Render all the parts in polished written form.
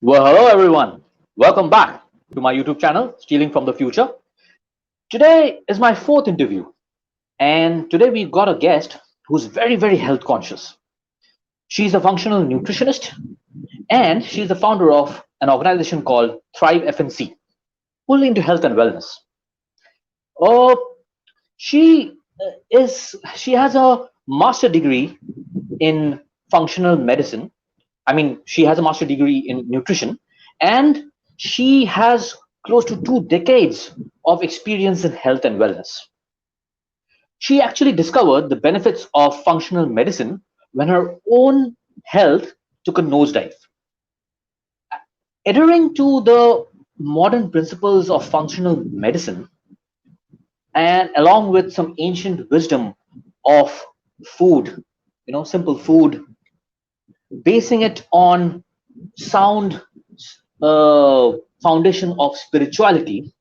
Well, hello everyone. Welcome back to my YouTube channel, Stealing from the Future. Today is my fourth interview, and today we've got a guest who's very, very health conscious. She's a functional nutritionist, and she's the founder of an organization called Thrive FNC, fully into health and wellness. Uh, she has a master degree in functional medicine. I mean, she has a master degree in nutrition, and she has close to 2 decades of experience in health and wellness. She actually discovered the benefits of functional medicine when her own health took a nosedive. Adhering to the modern principles of functional medicine, and along with some ancient wisdom of food, simple food, basing it on sound foundation of spirituality,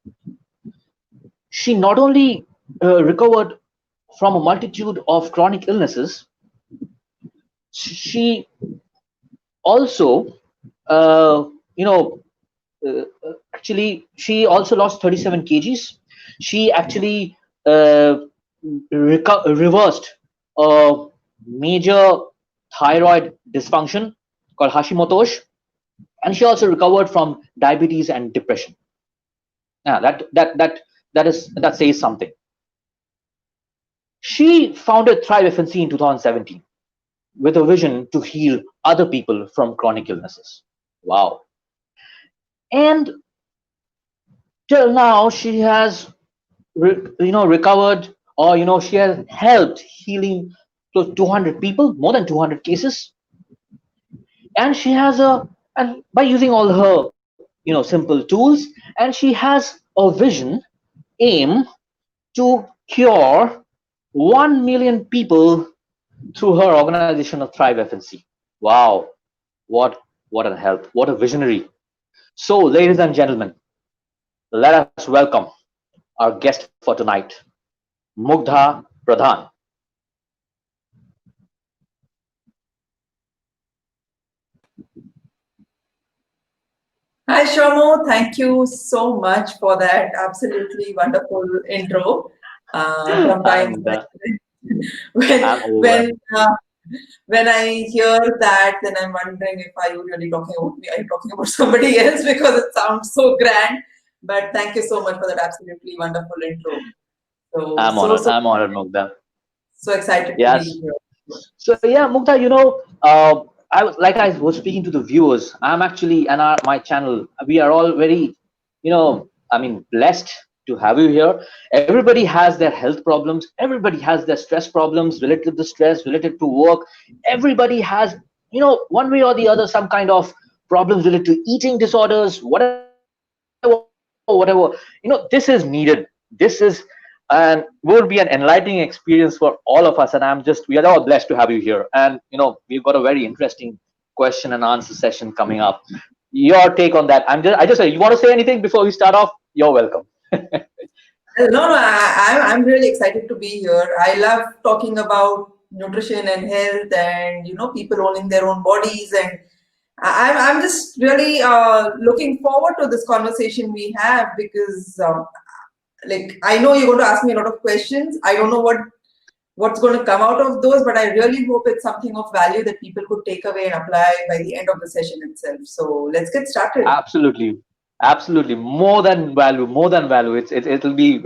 she not only recovered from a multitude of chronic illnesses, she also, uh, you know, actually, she also lost 37 kgs. She actually reversed a major thyroid dysfunction called Hashimoto's, and she also recovered from diabetes and depression. Yeah, that says something. She founded Thrive FNC in 2017 with a vision to heal other people from chronic illnesses. Wow! And till now, she has recovered, or she has helped healing close to 200 people, more than 200 cases, and she has a and by using all her simple tools, and she has a vision, aim to cure 1 million people through her organization of Thrive FNC. Wow, what a help, what a visionary. So, ladies and gentlemen, let us welcome our guest for tonight, Mugdha Pradhan. Hi, Shomo. Thank you so much for that absolutely wonderful intro. Hi, Sometimes Mugdha. when I'm over. when uh, when I hear that, then I'm wondering if are you really talking about me? Are you talking about somebody else? Because it sounds so grand. But thank you so much for that absolutely wonderful intro. So I'm so honored. so I'm honored, Mugdha. so excited to Yes. be here. So yeah, Mugdha, I was speaking to the viewers. I'm actually, and my channel, we are all very, blessed to have you here. Everybody has their health problems. Everybody has their stress problems related to the stress, related to work. Everybody has, one way or the other, some kind of problems related to eating disorders, whatever. This is needed. This is, and will be an enlightening experience for all of us. And we are all blessed to have you here. And we've got a very interesting question and answer session coming up. Your take on that? I just say, you want to say anything before we start off? You're welcome. No, I'm really excited to be here. I love talking about nutrition and health and people owning their own bodies, and I'm just really looking forward to this conversation we have because like I know you're going to ask me a lot of questions. I don't know what's going to come out of those, but I really hope it's something of value that people could take away and apply by the end of the session itself. So let's get started. Absolutely, absolutely. More than value, more than value. It'll be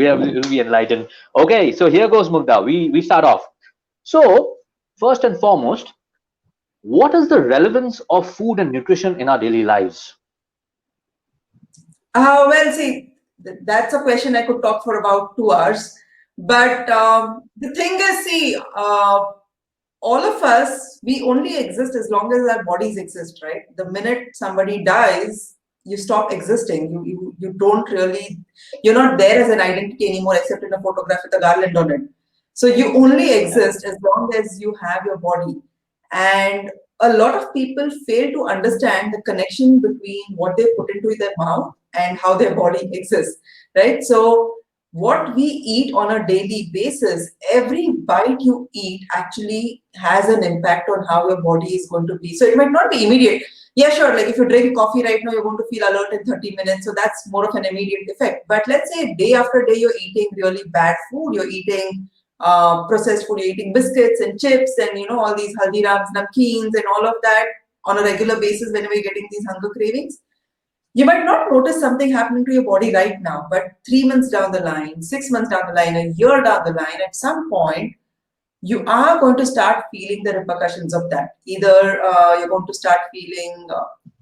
enlightened. Okay, so here goes, Mugdha. We start off. So first and foremost, what is the relevance of food and nutrition in our daily lives? Well, see, that's a question I could talk for about 2 hours. But the thing is, see, all of us, we only exist as long as our bodies exist, right? The minute somebody dies, you stop existing. You don't really, you're not there as an identity anymore, except in a photograph with a garland on it. So you only Yeah. exist as long as you have your body. And a lot of people fail to understand the connection between what they put into their mouth and how their body exists, right? So what we eat on a daily basis, every bite you eat actually has an impact on how your body is going to be. So it might not be immediate. Yeah, sure. Like if you drink coffee right now, you're going to feel alert in 30 minutes. So that's more of an immediate effect. But let's say day after day, you're eating really bad food. You're eating processed food. You're eating biscuits and chips and, all these haldirams, namkeens and all of that on a regular basis whenever you're getting these hunger cravings. You might not notice something happening to your body right now, but 3 months down the line, 6 months down the line, a year down the line, at some point, you are going to start feeling the repercussions of that. Either you're going to start feeling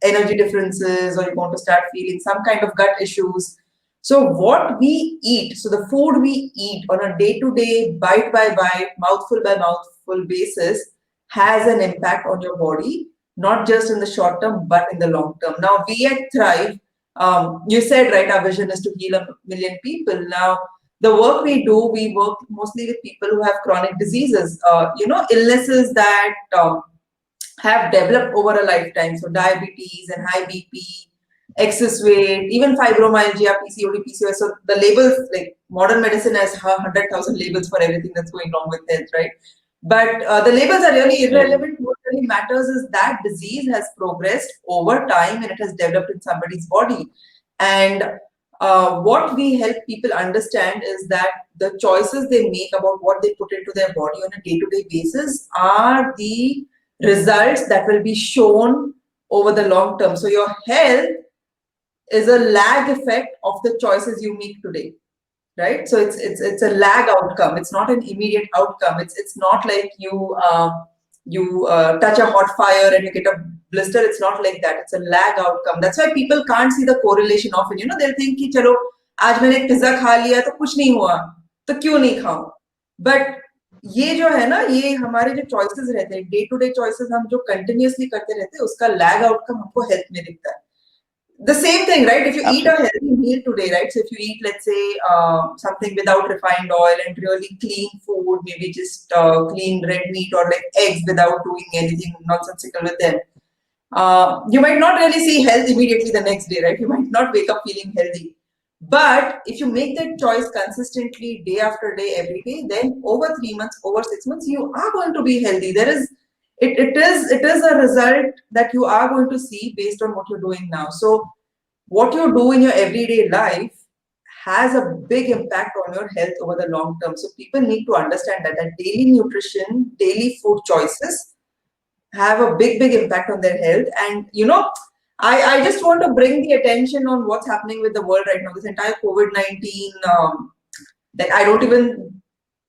energy differences, or you're going to start feeling some kind of gut issues. So, what we eat, so the food we eat on a day to day, bite by bite, mouthful by mouthful basis, has an impact on your body, not just in the short term, but in the long term. Now, we at Thrive, you said, right, our vision is to heal 1 million people. Now, the work we do, we work mostly with people who have chronic diseases, illnesses that have developed over a lifetime. So diabetes and high BP, excess weight, even fibromyalgia, PCOD, PCOS. So the labels, like modern medicine has 100,000 labels for everything that's going wrong with health, right? But the labels are really irrelevant. What really matters is that disease has progressed over time and it has developed in somebody's body. And what we help people understand is that the choices they make about what they put into their body on a day-to-day basis are the results that will be shown over the long term. So your health is a lag effect of the choices you make today, right? So it's a lag outcome. It's not an immediate outcome. It's not like you touch a hot fire and you get a blister. It's not like that. It's a lag outcome. That's why people can't see the correlation often. They'll think कि चलो आज मैंने pizza खा लिया तो कुछ नहीं हुआ तो क्यों नहीं खाऊं. But ये जो है ना, ये हमारे जो चॉइसेस रहते हैं, डे टू डे चॉइसेस हम जो कंटिन्यूअसली करते रहते हैं, उसका लैग आउटकम हमको हेल्थ में दिखता है. The same thing, right? If you eat a healthy meal today, right? So if you eat, let's say, something without refined oil and really clean food, maybe just clean red meat or like eggs without doing anything nonsensical with them, you might not really see health immediately the next day, right? You might not wake up feeling healthy. But if you make that choice consistently, day after day, every day, then over 3 months, over 6 months, you are going to be healthy. It is a result that you are going to see based on what you're doing now. So what you do in your everyday life has a big impact on your health over the long term. So people need to understand that daily nutrition, daily food choices have a big impact on their health. And I just want to bring the attention on what's happening with the world right now. This entire COVID-19, that I don't even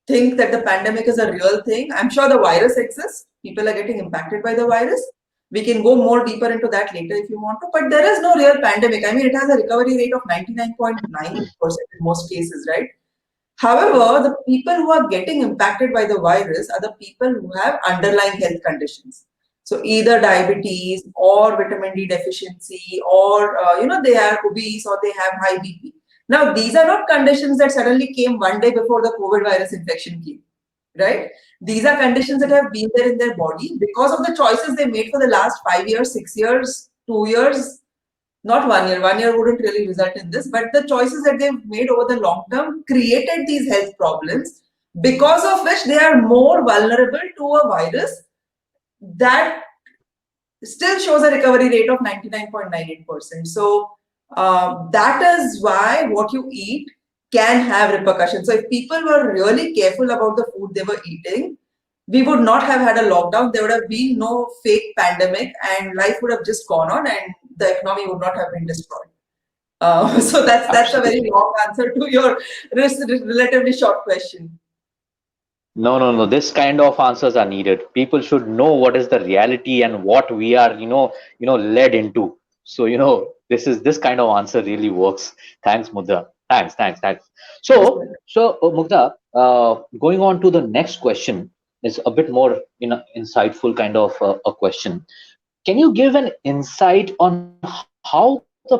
think that the pandemic is a real thing. I'm sure the virus exists. People are getting impacted by the virus. We can go more deeper into that later if you want to. But there is no real pandemic. I mean, it has a recovery rate of 99.9% in most cases, right? However, the people who are getting impacted by the virus are the people who have underlying health conditions. So either diabetes or vitamin D deficiency, or they are obese or they have high BP. Now, these are not conditions that suddenly came one day before the COVID virus infection came, right? These are conditions that have been there in their body because of the choices they made for the last 5 years, 6 years, 2 years, not 1 year. 1 year wouldn't really result in this, but the choices that they've made over the long term created these health problems, because of which they are more vulnerable to a virus that still shows a recovery rate of 99.98%. So that is why what you eat can have repercussions. So if people were really careful about the food they were eating, we would not have had a lockdown. There would have been no fake pandemic, and life would have just gone on, and the economy would not have been destroyed. So that's a very long answer to your relatively short question. No, no, no. This kind of answers are needed. People should know what is the reality and what we are, led into. So, this kind of answer really works. Thanks, Mugdha. Thanks. So, Mugdha, going on to the next question is a bit more, insightful kind of a question. Can you give an insight on how the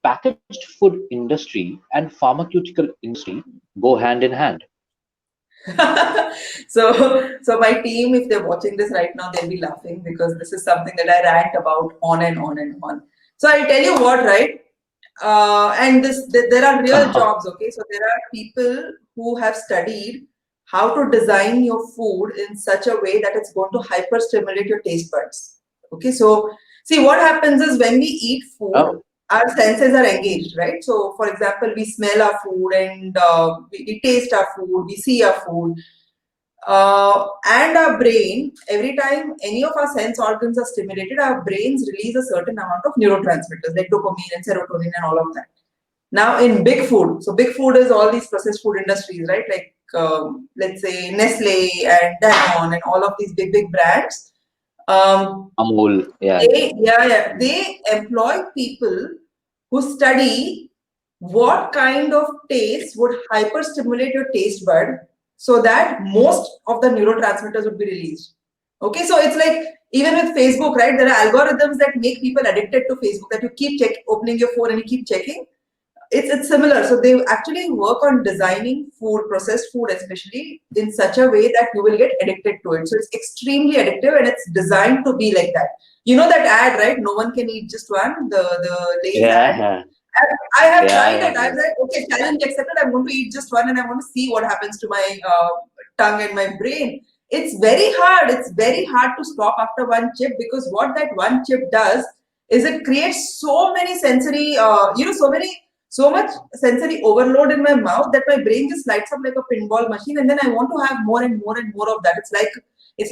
packaged food industry and pharmaceutical industry go hand in hand? So my team, if they're watching this right now, they'll be laughing because this is something that I rant about on and on and on. So I'll tell you what, right? And there are real jobs, okay? So there are people who have studied how to design your food in such a way that it's going to hyper stimulate your taste buds. Okay, so See, what happens is when we eat food, Oh, our senses are engaged, right? So, for example, we smell our food and we taste our food, we see our food. And our brain, every time any of our sense organs are stimulated, our brains release a certain amount of neurotransmitters like dopamine and serotonin and all of that. Now, in big food, so big food is all these processed food industries, right? Like, let's say Nestle and Danone and all of these big brands. Um, Amul. Yeah, they employ people who study what kind of taste would hyperstimulate your taste bud so that most of the neurotransmitters would be released. Okay, so it's like even with Facebook, right? There are algorithms that make people addicted to Facebook that you keep opening your phone and you keep checking. It's similar. So they actually work on designing food, processed food especially, in such a way that you will get addicted to it. So it's extremely addictive and it's designed to be like that. You know that ad, right? No one can eat just one, the Lay's ad. yeah, I have tried yeah, it. I yeah, was like, okay, challenge accepted. I'm going to eat just one and I want to see what happens to my tongue and my brain. It's very hard. It's very hard to stop after one chip because what that one chip does is it creates so many sensory, so much sensory overload in my mouth that my brain just lights up like a pinball machine, and then I want to have more and more and more of that. It's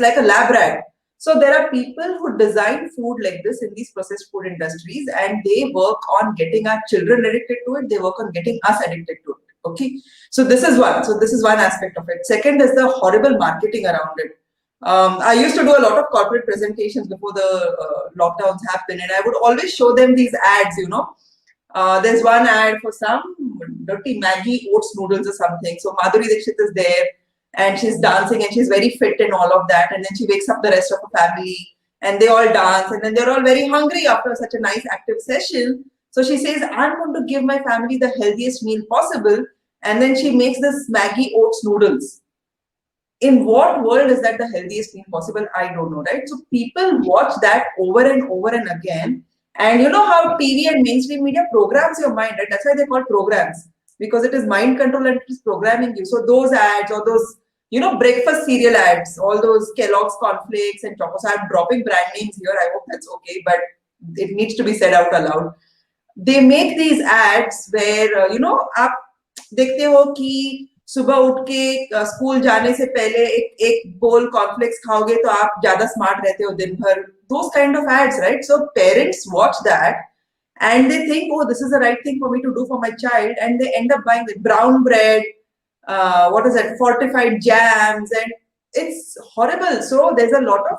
like a lab rat. So there are people who design food like this in these processed food industries, and they work on getting our children addicted to it. They work on getting us addicted to it. Okay, so this is one. So this is one aspect of it. Second is the horrible marketing around it. I used to do a lot of corporate presentations before the lockdowns happened, and I would always show them these ads. There's one ad for some dirty Maggie oats noodles or something. So Madhuri Dixit is there and she's dancing and she's very fit and all of that. And then she wakes up the rest of her family and they all dance and then they're all very hungry after such a nice active session. So she says, I'm going to give my family the healthiest meal possible. And then she makes this Maggie oats noodles. In what world is that the healthiest meal possible? I don't know, right? So people watch that over and over and again. And you know how TV and mainstream media programs your mind, right? That's why they call programs, because it is mind control and it is programming you. So those ads or those, breakfast cereal ads, all those Kellogg's cornflakes and chocos. I'm dropping brand names here. I hope that's okay, but it needs to be said out aloud. They make these ads where आप देखते हो कि सुबह उठ के school जाने से पहले एक बोल कॉर्नफ्लेक्स खाओगे तो आप ज्यादा स्मार्ट रहते हो दिन भर. Those kind of ads, right? So parents watch that and they think, oh, this is the right thing for me to do for my child, and they end up buying the brown bread, what is that, fortified jams, and it's horrible. So there's a lot of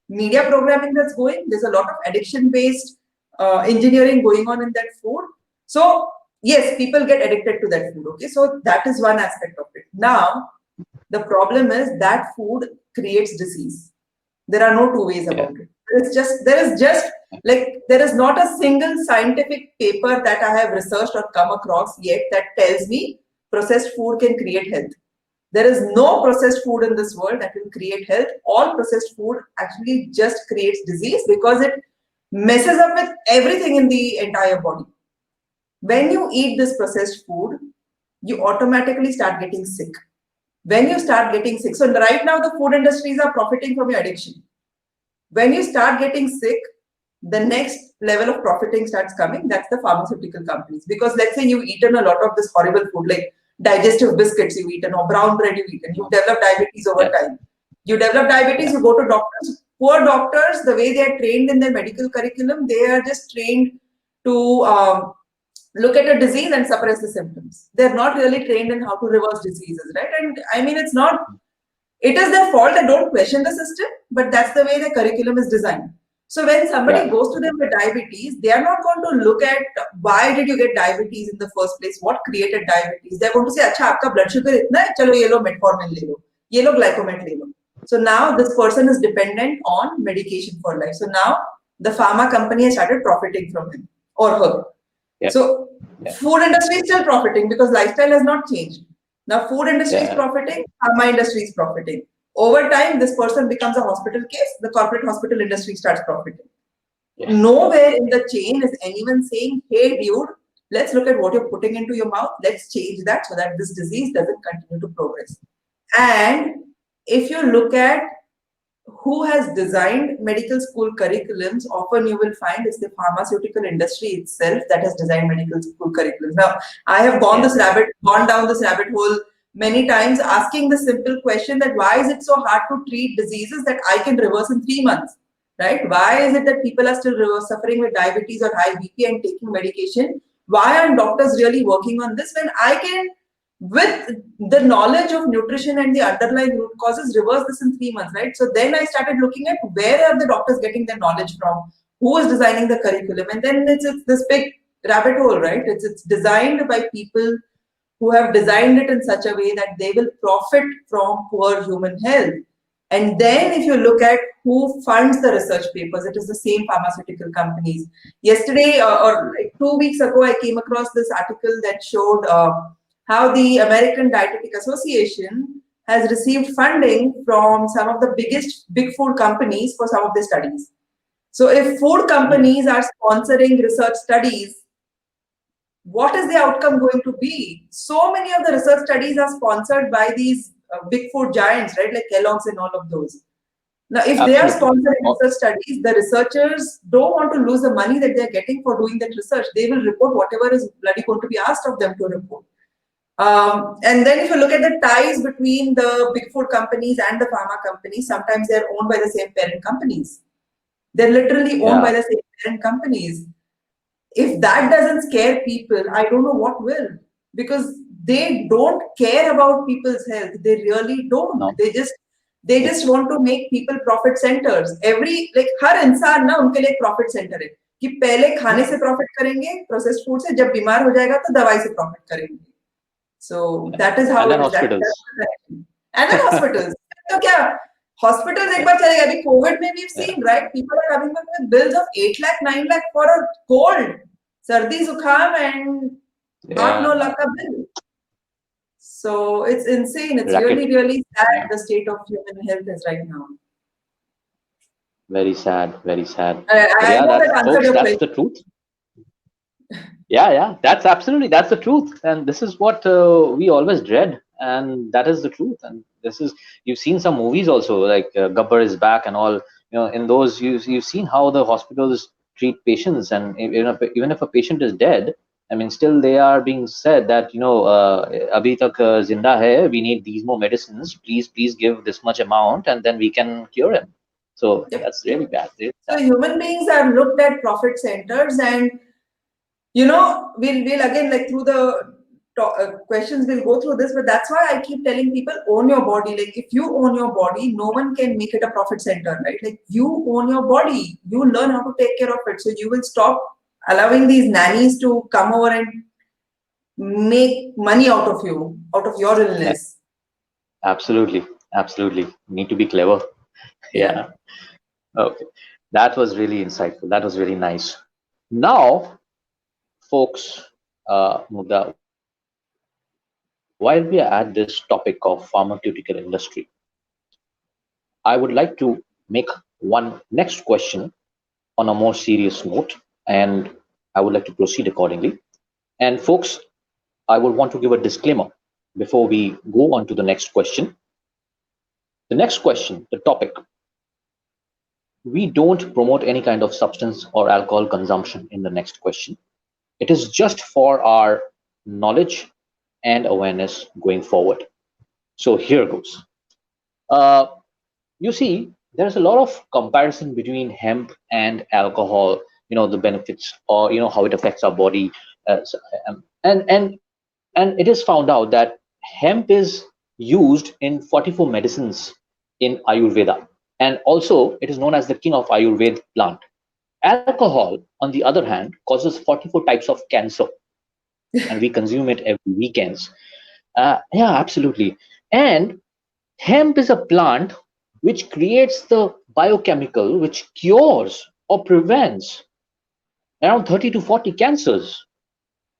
media programming that's going. There's a lot of addiction based engineering going on in that food. So yes, people get addicted to that food. Okay, so that is one aspect of it. Now the problem is that food creates disease. There are no two ways yeah, about it. There is not a single scientific paper that I have researched or come across yet that tells me processed food can create health. There is no processed food in this world that will create health. All processed food actually just creates disease because it messes up with everything in the entire body. When you eat this processed food, you automatically start getting sick. When you start getting sick, so right now the food industries are profiting from your addiction. When you start getting sick, the next level of profiting starts coming. That's the pharmaceutical companies. Because let's say you've eaten a lot of this horrible food, like digestive biscuits you've eaten or brown bread you've eaten. You've developed diabetes over yeah, time. You develop diabetes, yeah, you go to doctors. Poor doctors, the way they are trained in their medical curriculum, they are just trained to look at a disease and suppress the symptoms. They're not really trained in how to reverse diseases, right? And I mean, it is their fault. I don't question the system, but that's the way the curriculum is designed. So when somebody yeah, goes to them with diabetes, they are not going to look at why did you get diabetes in the first place, what created diabetes. They're going to say, "Acha, आपका blood sugar इतना है, चलो ये लो metformin ले लो, ये लो glycomet ले लो." So now this person is dependent on medication for life. So now the pharma company has started profiting from him or her. yeah, So yeah, food industry is still profiting because lifestyle has not changed. Now food industry is yeah, profiting, pharma industry is profiting. Over time, this person becomes a hospital case, the corporate hospital industry starts profiting. yeah, Nowhere in the chain is anyone saying, hey dude, let's look at what you're putting into your mouth, let's change that so that this disease doesn't continue to progress. And if you look at who has designed medical school curriculums, often you will find it's the pharmaceutical industry itself that has designed medical school curriculums. Now, I have Yeah. gone down this rabbit hole many times, asking the simple question that why is it so hard to treat diseases that I can reverse in 3 months, right? Why is it that people are still suffering with diabetes or high BP and taking medication? Why aren't doctors really working on this when I can, with the knowledge of nutrition and the underlying root causes, reverse this in 3 months, right? So then I started looking at where are the doctors getting their knowledge from, who is designing the curriculum, and then it's this big rabbit hole, right? It's designed by people who have designed it in such a way that they will profit from poor human health. And then, if you look at who funds the research papers, it is the same pharmaceutical companies. Yesterday or like 2 weeks ago, I came across this article that showed how the American Dietetic Association has received funding from some of the biggest big food companies for some of their studies. So, if food companies Hmm. are sponsoring research studies, what is the outcome going to be? So many of the research studies are sponsored by these big food giants, right? Like Kellogg's and all of those. Now, if they are Absolutely. sponsoring research studies, the researchers don't want to lose the money that they're getting for doing that research. They will report whatever is bloody going to be asked of them to report. And then if you look at the ties between the big food companies and the pharma companies, sometimes they're owned by the same parent companies. They're literally owned by Yeah. the same parent companies. If that doesn't scare people, I don't know what will. Because they don't care about people's health. They really don't. No. They just want to make people profit centers. Every like हर इंसान ना उनके लिए एक profit center है कि पहले खाने से Hmm. profit करेंगे processed food से जब बीमार हो जाएगा तो दवाई से profit करेंगे. So Yeah. that is how And then it is. That's hospitals. the connection. And then hospitals. तो क्या hospitals एक बार चलेगा अभी COVID में we've Yeah. seen right people are coming back with bills of 8 lakh 9 lakh for a cold सर्दी जुकाम and 8 9 Yeah. lakh का bill. So it's insane. It's really Racket. really sad Yeah. the state of human health is right now. Very sad. Very sad. But I yeah, know that's that answered folks. your That's question. the truth. Yeah, that's the truth, and this is what we always dread, and that is the truth. And this is you've seen some movies also, like Gabbar is back and all. In those you've seen how the hospitals treat patients, and even if a patient is dead, I mean, still they are being said that abhi tak zinda hai. We need these more medicines. Please give this much amount, and then we can cure him. So Yep, that's yep. really bad. Really So bad. human beings are looked at profit centers, and we'll again like through the questions we'll go through this, but that's why I keep telling people own your body. Like if you own your body, no one can make it a profit center, right? Like you own your body, you learn how to take care of it, so you will stop allowing these nannies to come over and make money out of you, out of your Yeah, illness. absolutely, absolutely. Need to be clever. Yeah. Yeah. Okay, that was really insightful. That was really nice. Now, folks, Mugdha, while we are at this topic of pharmaceutical industry, I would like to make one next question on a more serious note, and I would like to proceed accordingly. And folks, I would want to give a disclaimer before we go on to the next question. The next question, the topic: we don't promote any kind of substance or alcohol consumption in the next question. It is just for our knowledge and awareness going forward. So here goes. Uh, you see, there's a lot of comparison between hemp and alcohol. The benefits, or how it affects our body, and it is found out that hemp is used in 44 medicines in Ayurveda, and also it is known as the king of Ayurveda plant. Alcohol, on the other hand, causes 44 types of cancer, and we consume it every weekends. Yeah, absolutely. And hemp is a plant which creates the biochemical which cures or prevents around 30 to 40 cancers.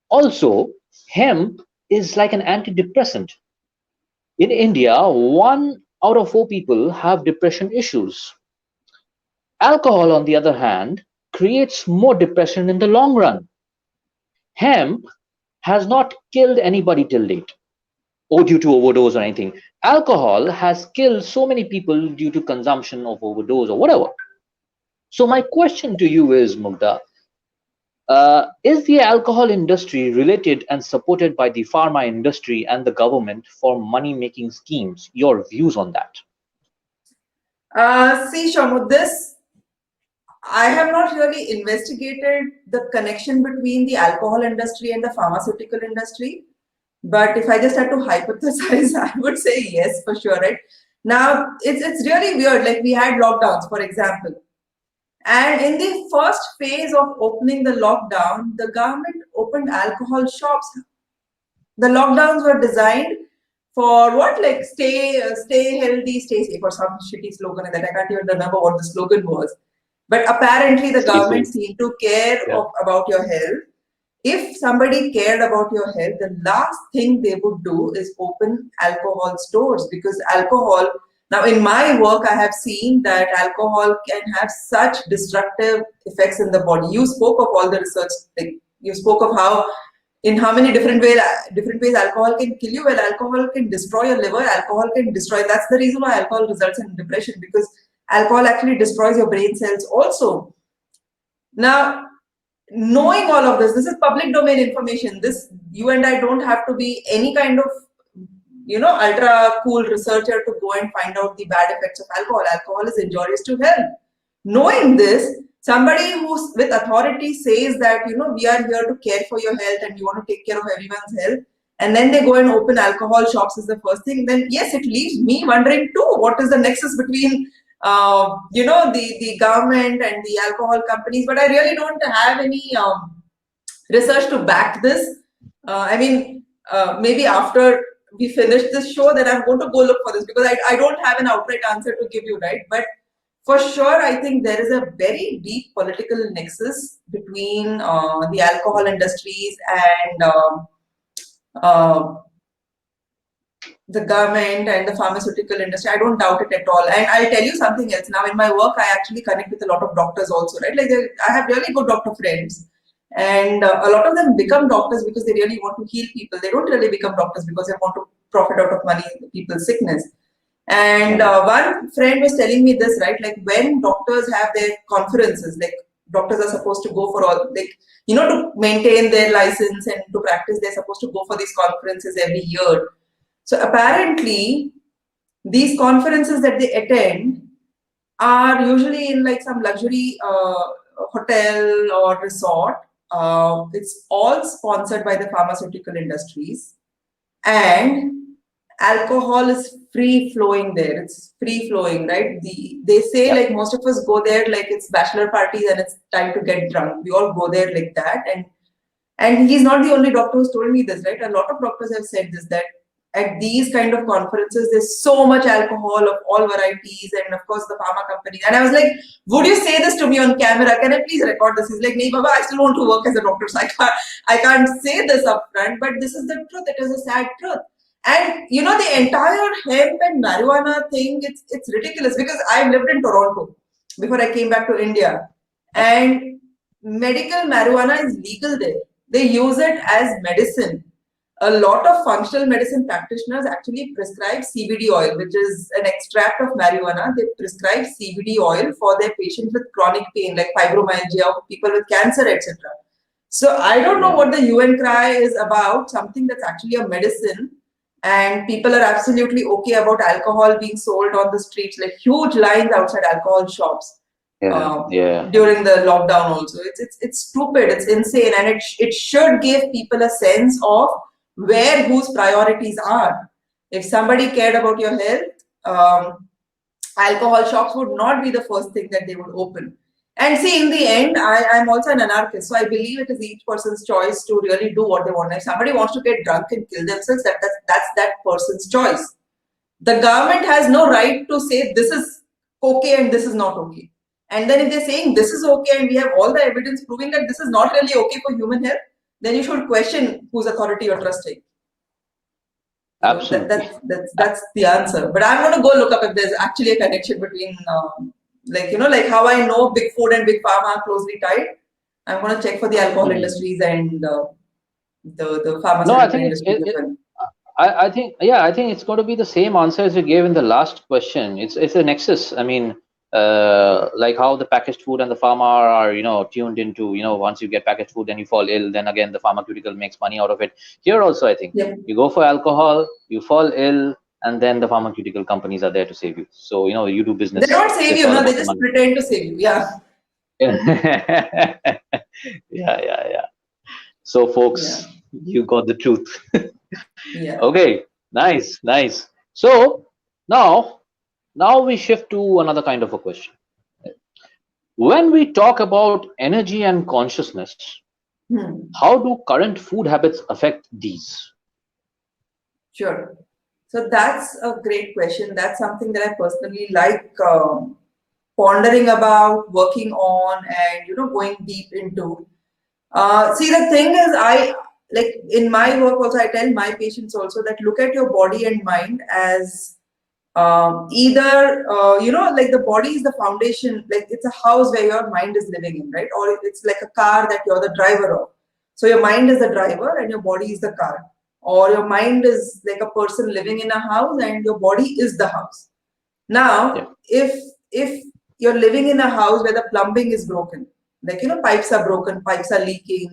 Also, hemp is like an antidepressant. In India, 1 out of 4 people have depression issues. Alcohol, on the other hand, creates more depression in the long run. Hemp has not killed anybody till date. or due to overdose or anything. Alcohol has killed so many people due to consumption of overdose or whatever. So my question to you is, Mugdha, is the alcohol industry related and supported by the pharma industry and the government for money making schemes? Your views on that? See, Shamu, this I have not really investigated the connection between the alcohol industry and the pharmaceutical industry. But if I just had to hypothesize, I would say yes for sure, right? Now, it's really weird. Like we had lockdowns, for example. And in the first phase of opening the lockdown, the government opened alcohol shops. The lockdowns were designed for what? Like stay healthy, stay safe, or some shitty slogan that I can't even remember what the slogan was. But apparently, the Stay government safe. seemed to care Yeah. about your health. If somebody cared about your health, the last thing they would do is open alcohol stores, because alcohol, now in my work, I have seen that alcohol can have such destructive effects in the body. You spoke of all the research, like you spoke of how in how many different ways alcohol can kill you. Well, alcohol can destroy your liver, alcohol can destroy, that's the reason why alcohol results in depression, because alcohol actually destroys your brain cells also. Now, knowing all of this is public domain information. This, you and I don't have to be any kind of ultra cool researcher to go and find out the bad effects of alcohol. Alcohol is injurious to health. Knowing this, somebody who's with authority says that we are here to care for your health and we want to take care of everyone's health, and then they go and open alcohol shops is the first thing, then yes, it leaves me wondering too, what is the nexus between the government and the alcohol companies. But I really don't have any research to back this. Maybe after we finish this show, then I'm going to go look for this, because I don't have an outright answer to give you, right? But for sure, I think there is a very deep political nexus between the alcohol industries and uh, the government and the pharmaceutical industry. I don't doubt it at all. And I'll tell you something else. Now, in my work, I actually connect with a lot of doctors also, right? Like, I have really good doctor friends. And a lot of them become doctors because they really want to heal people. They don't really become doctors because they want to profit out of money, people's sickness. And one friend was telling me this, right? Like when doctors have their conferences, like doctors are supposed to go for all, like, to maintain their license and to practice, they're supposed to go for these conferences every year. So apparently, these conferences that they attend are usually in like some luxury hotel or resort. It's all sponsored by the pharmaceutical industries, and alcohol is free flowing there. It's free flowing, right? They say Yeah. like most of us go there like it's bachelor parties and it's time to get drunk. We all go there like that, and he's not the only doctor who's told me this, right? A lot of doctors have said this, that at these kind of conferences, there's so much alcohol of all varieties, and of course the pharma companies. And I was like, would you say this to me on camera? Can I please record this? He's like, nee, Baba, I still want to work as a doctor, so I can't say this upfront, but this is the truth. It is a sad truth. And the entire hemp and marijuana thing, it's ridiculous, because I've lived in Toronto before I came back to India, and medical marijuana is legal there. They use it as medicine. A lot of functional medicine practitioners actually prescribe CBD oil, which is an extract of marijuana. They prescribe CBD oil for their patients with chronic pain like fibromyalgia, or people with cancer, etc. So I don't know Yeah. what the UN cry is about, something that's actually a medicine, and people are absolutely okay about alcohol being sold on the streets, like huge lines outside alcohol shops Yeah. Yeah. during the lockdown also. It's stupid, it's insane, and it should give people a sense of where whose priorities are. If somebody cared about your health, alcohol shops would not be the first thing that they would open. And see, in the end, I'm also an anarchist, so I believe it is each person's choice to really do what they want. If somebody wants to get drunk and kill themselves, that's that person's choice. The government has no right to say this is okay and this is not okay. And then if they're saying this is okay and we have all the evidence proving that this is not really okay for human health, then you should question whose authority you're trusting. So Absolutely. that's the answer. But I'm going to go look up if there's actually a connection between, like how I know big food and big pharma are closely tied. I'm going to check for the alcohol Hmm. industries and the No, I pharmaceutical think industries as well. I think it's going to be the same answer as you gave in the last question. It's a nexus. I mean, like how the packaged food and the pharma are, tuned into, once you get packaged food, then you fall ill. Then again, the pharmaceutical makes money out of it. Here also, I think Yeah. you go for alcohol, you fall ill, and then the pharmaceutical companies are there to save you. So you do They business. don't save It's you, all no, they about the just money. pretend to save you. Yeah. Yeah, yeah. So, Yeah. folks, you got the truth. Yeah. Okay, nice. So now, now we shift to another kind of a question. When we talk about energy and consciousness, Hmm. how do current food habits affect these? Sure. So that's a great question. That's something that I personally like pondering about, working on, and going deep into. See, the thing is, I like in my work also, I tell my patients also that look at your body and mind as either like the body is the foundation, like it's a house where your mind is living in, right? Or it's like a car that you're the driver of. So your mind is the driver and your body is the car, or your mind is like a person living in a house and your body is the house. Yeah, Now, if you're living in a house where the plumbing is broken, like pipes are broken, pipes are leaking,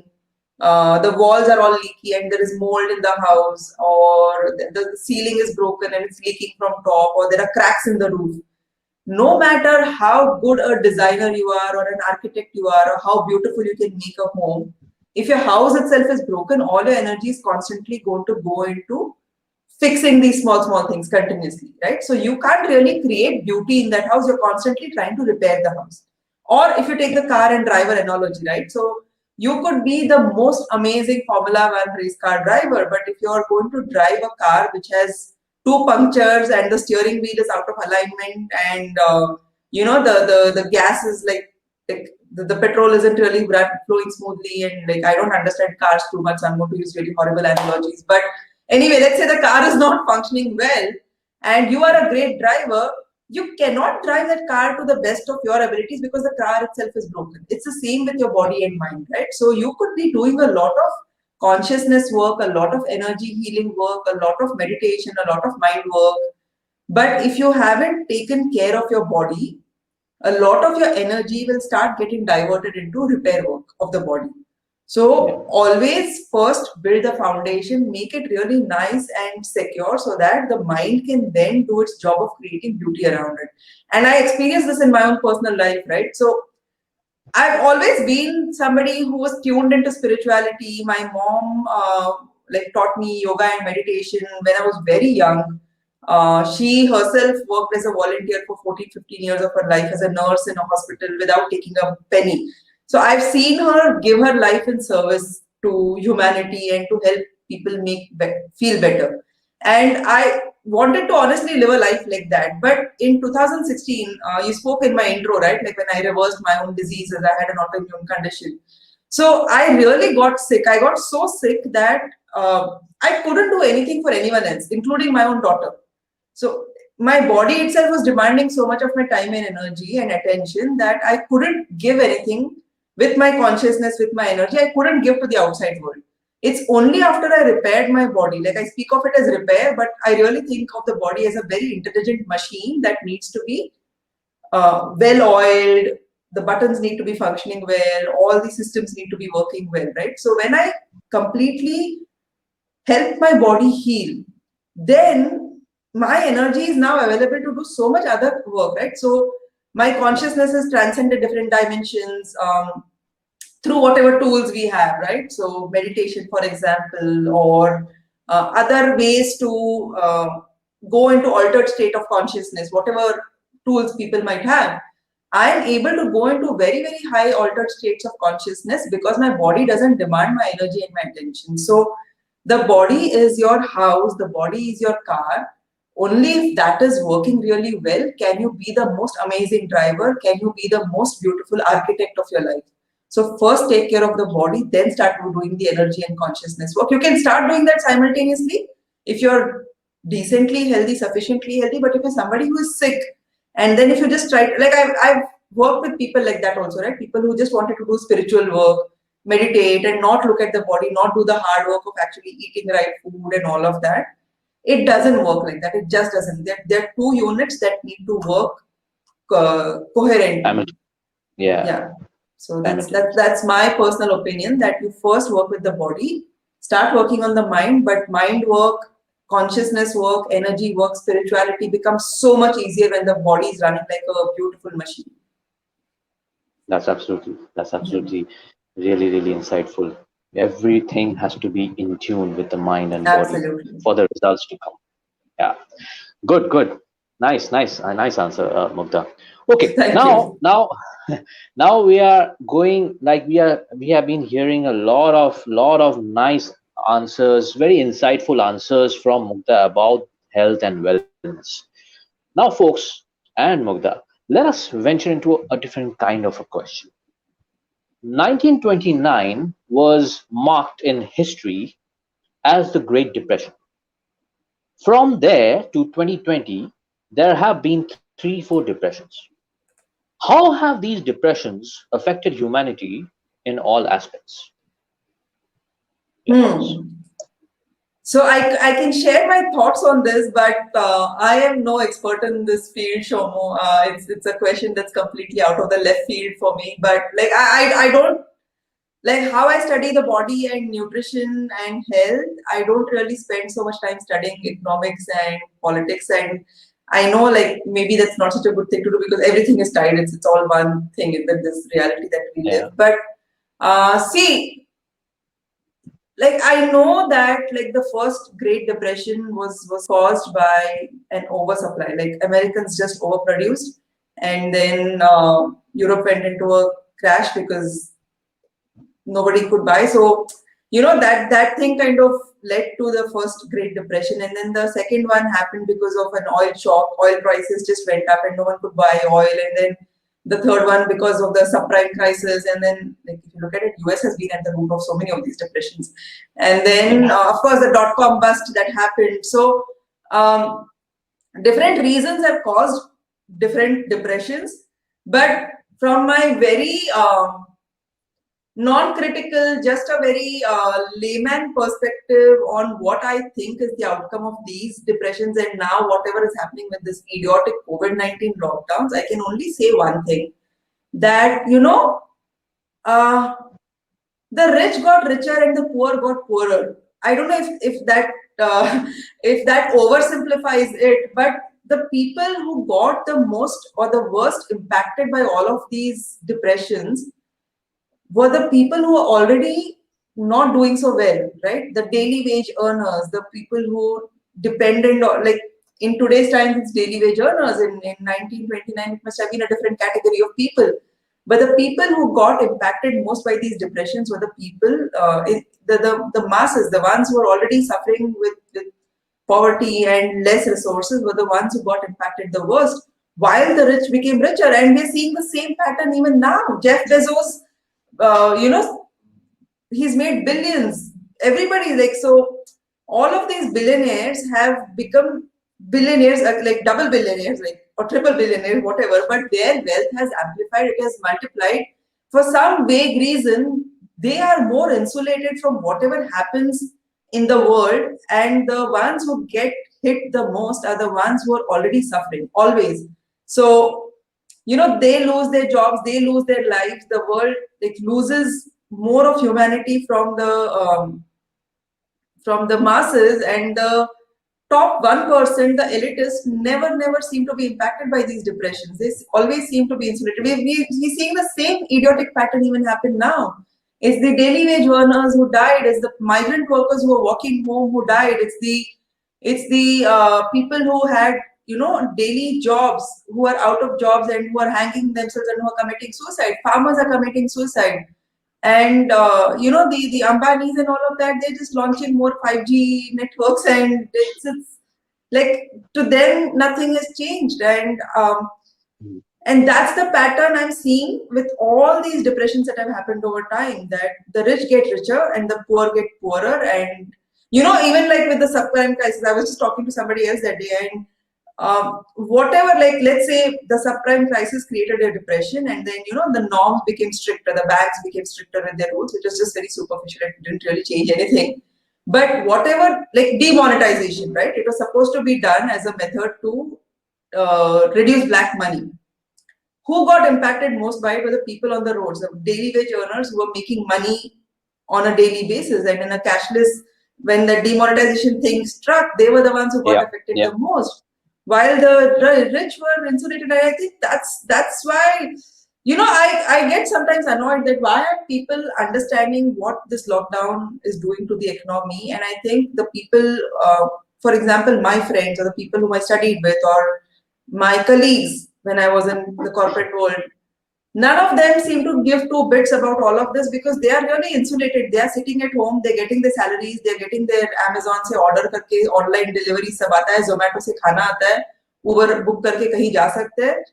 the walls are all leaky and there is mold in the house, or the ceiling is broken and it's leaking from top, or there are cracks in the roof. No matter how good a designer you are, or an architect you are, or how beautiful you can make a home, if your house itself is broken, all your energy is constantly going to go into fixing these small things continuously, right? So you can't really create beauty in that house. You're constantly trying to repair the house. Or if you take yeah, the car and driver analogy, right? So you could be the most amazing Formula One race car driver, but if you're going to drive a car which has two punctures and the steering wheel is out of alignment, and the gas is like the petrol isn't really flowing smoothly, and like I don't understand cars too much, so I'm going to use really horrible analogies, but anyway, let's say the car is not functioning well and you are a great driver, you cannot drive that car to the best of your abilities because the car itself is broken. It's the same with your yeah, body and mind, right? So you could be doing a lot of consciousness work, a lot of energy healing work, a lot of meditation, a lot of mind work. But if you haven't taken care of your body, a lot of your energy will start getting diverted into repair work of the body. yeah, So always first build the foundation, make it really nice and secure so that the mind can then do its job of creating beauty around it. And I experienced this in my own personal life, right? So I've always been somebody who was tuned into spirituality. My mom like taught me yoga and meditation when I was very young. She herself worked as a volunteer for 14, 15 years of her life as a nurse in a hospital without taking a penny. So I've seen her give her life in service to humanity and to help people feel better. And I wanted to honestly live a life like that. But in 2016, you spoke in my intro, right? Like when I reversed my own diseases, I had an autoimmune condition. So I really got sick. I got so sick that I couldn't do anything for anyone else, including my own daughter. So my body itself was demanding so much of my time and energy and attention that I couldn't give anything with my consciousness, with my energy. I couldn't give to the outside world. It's only after I repaired my body, like I speak of it as repair, but I really think of the body as a very intelligent machine that needs to be well oiled. The buttons need to be functioning well. All the systems need to be working well, right? So when I completely help my body heal, then my energy is now available to do so much other work, right? So my consciousness has transcended different dimensions through whatever tools we have, right? So meditation, for example, or other ways to go into altered state of consciousness, whatever tools people might have. I am able to go into very high altered states of consciousness because my body doesn't demand my energy and my attention. So the body is your house, the body is your car. Only if that is working really well can you be the most amazing driver, can you be the most beautiful architect of your life. So first take care of the body, then start doing the energy and consciousness work. You can start doing that simultaneously if you're decently healthy, sufficiently healthy. But if you're somebody who is sick, and then if you just try, like I've worked with people like that also, right? People who just wanted to do spiritual work, meditate, and not look at the body, not do the hard work of actually eating right food and all of that. It doesn't work like that. It just doesn't. There are two units that need to work coherently. Simultaneously. Yeah, Yeah. So simultaneously. that's my personal opinion, that you first work with the body, start working on the mind, but mind work, consciousness work, energy work, spirituality becomes so much easier when the body is running like a beautiful machine. That's Yeah. absolutely really, really insightful. Everything has to be in tune with the mind and body Absolutely. for the results to come. Yeah. Good, good. Nice, nice, a nice answer, Mugdha. Okay, Thank you. now we are going, like we have been hearing a lot of nice answers, very insightful answers from Mugdha about health and wellness. Now, folks and Mugdha, let us venture into a different kind of a question. 1929 was marked in history as the Great Depression. From there to 2020, there have been three, four depressions. How have these depressions affected humanity in all aspects? Your thoughts? Hmm. So I can share my thoughts on this, but I am no expert in this field, Shomo. It's a question that's completely out of the left field for me. But like I don't like how I study the body and nutrition and health. I don't really spend so much time studying economics and politics. And I know like maybe that's not such a good thing to do because everything is tied. It's all one thing in this reality that we live. Yeah, But see, like I know that like the first Great Depression was caused by an oversupply. Like Americans just overproduced, and then Europe went into a crash because nobody could buy. So that thing kind of led to the first Great Depression, and then the second one happened because of an oil shock. Oil prices just went up, and no one could buy oil. And then the third one because of the subprime crisis. And then, like if you look at it, US has been at the root of so many of these depressions. And then, yeah, of course, the dot-com bust that happened. So different reasons have caused different depressions. But from my very non-critical, just a very layman perspective on what I think is the outcome of these depressions and now whatever is happening with this idiotic COVID-19 lockdowns, I can only say one thing, that uh, the rich got richer and the poor got poorer. I don't know if that if that oversimplifies it, but the people who got the most or the worst impacted by all of these depressions were the people who were already not doing so well, right? The daily wage earners, the people who dependent on, like in today's times, it's daily wage earners. In 1929, it must have been a different category of people. But the people who got impacted most by these depressions were the people, the masses, the ones who were already suffering with poverty and less resources were the ones who got impacted the worst, while the rich became richer. And we're seeing the same pattern even now. Jeff Bezos, uh, you know, he's made billions. Everybody, like, so all of these billionaires have become billionaires, like double billionaires, like, or triple billionaires, whatever, but their wealth has amplified, it has multiplied. For some vague reason, they are more insulated from whatever happens in the world, and the ones who get hit the most are the ones who are already suffering, always. So they lose their jobs, they lose their lives, the world like loses more of humanity from the masses, and the top 1%, the elitists, never seem to be impacted by these depressions. They always seem to be insulated. We're seeing the same idiotic pattern even happen now. It's the daily wage earners who died. It's the migrant workers who are walking home who died. It's the people who had daily jobs, who are out of jobs and who are hanging themselves and who are committing suicide. Farmers are committing suicide. And the Ambanis and all of that, they're just launching more 5G networks, and it's like, to them nothing has changed. And that's the pattern I'm seeing with all these depressions that have happened over time, that the rich get richer and the poor get poorer. And even like with the subprime crisis, I was just talking to somebody else that day, and whatever, like let's say the subprime crisis created a depression, and then the norms became stricter, the banks became stricter with their rules, which was just very superficial, it didn't really change anything. But whatever, like demonetization, right? It was supposed to be done as a method to reduce black money. Who got impacted most by it were the people on the roads, the daily wage earners who were making money on a daily basis. And in a cashless, when the demonetization thing struck, they were the ones who got Yeah, affected yeah. the most. While the rich were insulated, and I think that's why, I get sometimes annoyed that why are people understanding what this lockdown is doing to the economy? And I think the people, for example, my friends or the people whom I studied with or my colleagues when I was in the corporate world, none of them seem to give two bits about all of this because they are really insulated. They are sitting at home, they're getting their salaries, they're getting their Amazon से order करके online delivery सब आता है, Zomato से खाना आता है, Uber book करके कहीं जा सकते हैं.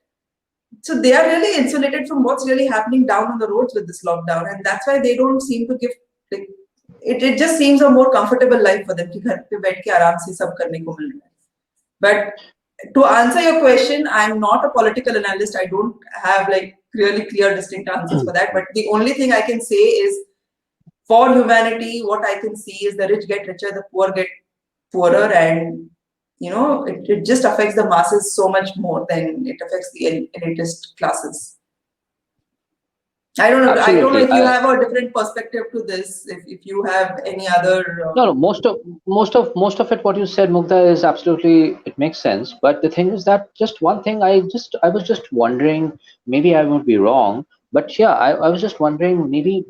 So they are really insulated from what's really happening down on the roads with this lockdown, and that's why they don't seem to give like it just seems a more comfortable life for them कि घर पे बैठ के आराम से सब करने को मिल रहा है. But to answer your question, I'm not a political analyst. I don't have like really clear, distinct answers for that. But the only thing I can say is for humanity, what I can see is the rich get richer, the poor get poorer, and it just affects the masses so much more than it affects the elitist classes. I don't know. I don't know Absolutely. if you have a different perspective to this. If you have any other. No, no. Most of it, what you said, Mugdha, is absolutely, it makes sense. But the thing is that just one thing, I was just wondering. Maybe I would be wrong, but yeah, I was just wondering. Maybe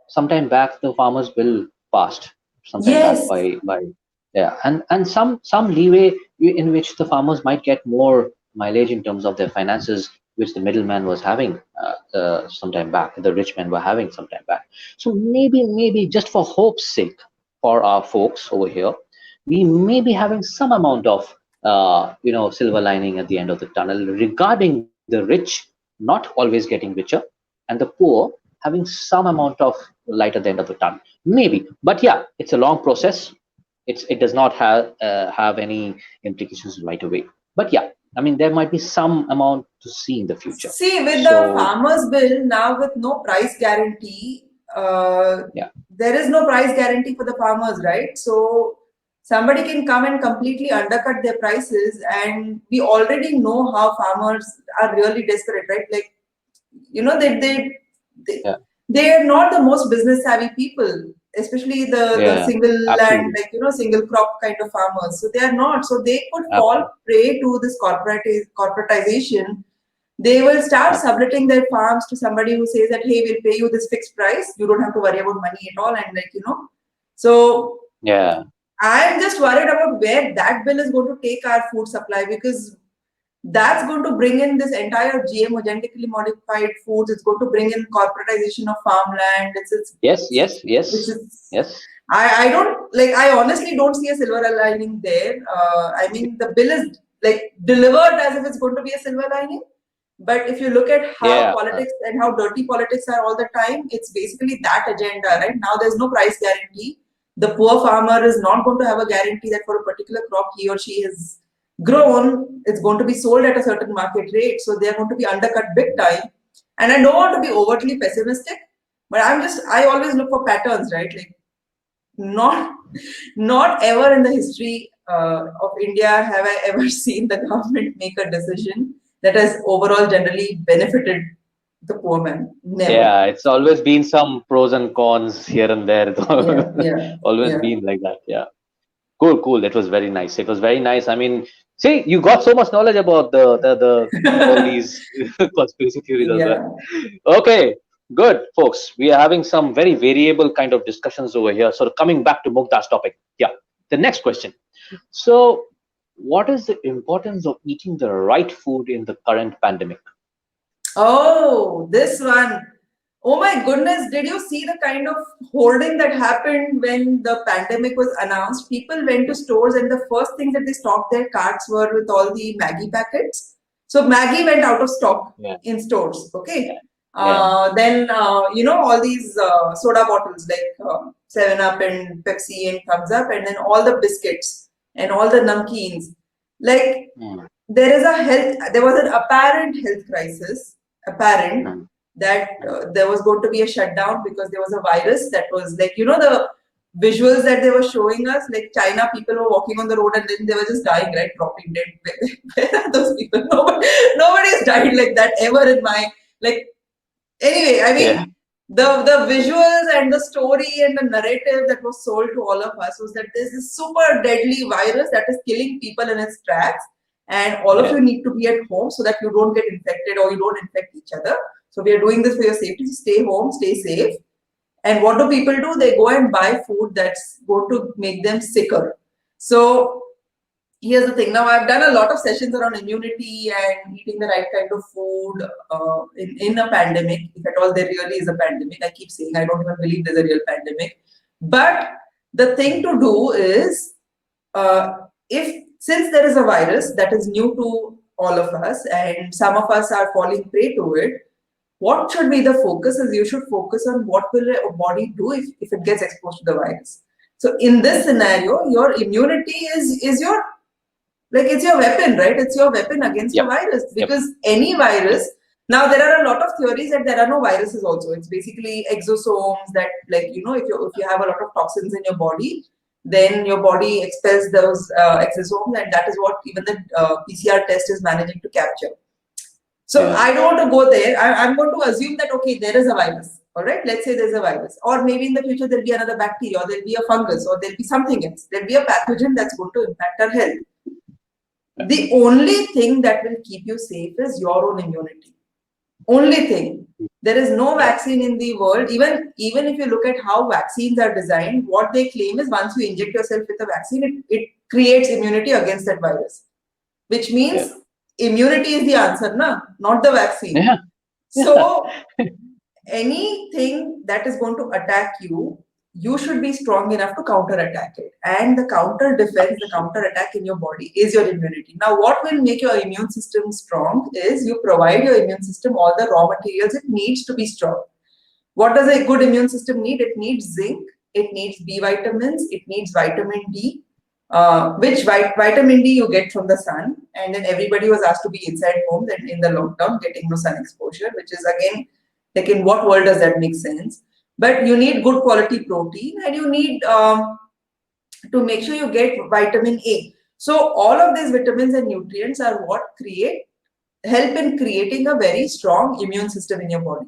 sometime back the farmers bill passed. Sometime back Yes. by yeah, and some leeway in which the farmers might get more mileage in terms of their finances, which the middleman was having sometime back, the rich men were having sometime back. So maybe just for hope's sake, for our folks over here, we may be having some amount of silver lining at the end of the tunnel regarding the rich not always getting richer and the poor having some amount of light at the end of the tunnel. Maybe, but yeah, it's a long process. It does not have any implications right away. But yeah, I mean there might be some amount to see in the future. See, with the So farmers' bill now with no price guarantee, yeah, there is no price guarantee for the farmers, right? So somebody can come and completely undercut their prices, and we already know how farmers are really desperate, right? Like they yeah, they are not the most business savvy people, especially the yeah, single land, absolutely, like single crop kind of farmers. So they are not. So they could fall absolutely, prey to this corporatization. They will start absolutely. subletting their farms to somebody who says that, hey, we'll pay you this fixed price. You don't have to worry about money at all. And so Yeah, I'm just worried about where that bill is going to take our food supply, because that's going to bring in this entire GMO, genetically modified foods. It's going to bring in corporatization of farmland. yes, yes, Which yes, is yes, I don't like. I honestly don't see a silver lining there. I mean, the bill is like delivered as if it's going to be a silver lining. But if you look at how yeah, politics and how dirty politics are all the time, it's basically that agenda, right? Now there's no price guarantee. The poor farmer is not going to have a guarantee that for a particular crop he or she has grown, it's going to be sold at a certain market rate. So they're going to be undercut big time. And I don't want to be overtly pessimistic, but I always look for patterns, right? Like not not ever in the history of India have I ever seen the government make a decision that has overall generally benefited the poor man. Never. yeah. It's always been some pros and cons here and there. It's Yeah, yeah, always yeah, been like that. Yeah. Cool, cool. It was very nice. It was very nice. I mean, see, you got so much knowledge about the all these conspiracy theories as well. yeah. Okay, good, folks. We are having some very variable kind of discussions over here. So coming back to Mugdha's topic, yeah. The next question. So, what is the importance of eating the right food in the current pandemic? Oh, this one. Oh my goodness, did you see the kind of hoarding that happened when the pandemic was announced? People went to stores and the first thing that they stocked their carts were with all the Maggie packets. So Maggie went out of stock Yeah, in stores, okay? yeah, Then, all these soda bottles like 7 Up and Pepsi and Thumbs Up, and then all the biscuits and all the namkeens. Like, mm, there was an apparent health crisis, apparent, mm, that mm. there was going to be a shutdown because there was a virus that was like, the visuals that they were showing us, like China, people were walking on the road and then they were just dying, right? Dropping dead. Where are those people? Nobody has died like that ever in my, like, anyway, I Yeah. mean, the visuals and the story and the narrative that was sold to all of us was that there's this super deadly virus that is killing people in its tracks, and all of Yeah. you need to be at home so that you don't get infected or you don't infect each other. So we are doing this for your safety. So stay home, stay safe. And what do people do? They go and buy food that's going to make them sicker. So here's the thing. Now, I've done a lot of sessions around immunity and eating the right kind of food in a pandemic. If at all there really is a pandemic, I keep saying I don't even believe there's a real pandemic. But the thing to do is, if since there is a virus that is new to all of us and some of us are falling prey to it, what should be the focus is you should focus on what will a body do if it gets exposed to the virus. So in this scenario, your immunity is your, like, it's your weapon, right? It's your weapon against a Yep. virus, Yep. because any Yep. virus, now there are a lot of theories that there are no viruses also. It's basically exosomes that, like, if you have a lot of toxins in your body, then your body expels those exosomes, and that is what even the PCR test is managing to capture. So Yeah. I don't want to go there. I'm going to assume that, okay, there is a virus. All right, let's say there's a virus. Or maybe in the future there'll be another bacteria, or there'll be a fungus, or there'll be something else. There'll be a pathogen that's going to impact our health. The only thing that will keep you safe is your own immunity. Only thing. There is no Yeah. vaccine in the world. Even if you look at how vaccines are designed, what they claim is once you inject yourself with a vaccine, it creates immunity against that virus. Which Yeah. means immunity is the answer, not the vaccine. Yeah. So anything that is going to attack you, you should be strong enough to counter attack it. And the counter defense, the counter attack in your body is your immunity. Now, what will make your immune system strong is you provide your immune system all the raw materials it needs to be strong. What does a good immune system need? It needs zinc, it needs B vitamins, it needs vitamin D, which vitamin D you get from the sun. And then everybody was asked to be inside homes and in the lockdown getting no sun exposure, which is again, like, in what world does that make sense? But you need good quality protein, and you need to make sure you get vitamin A. So all of these vitamins and nutrients are what help in creating a very strong immune system in your body.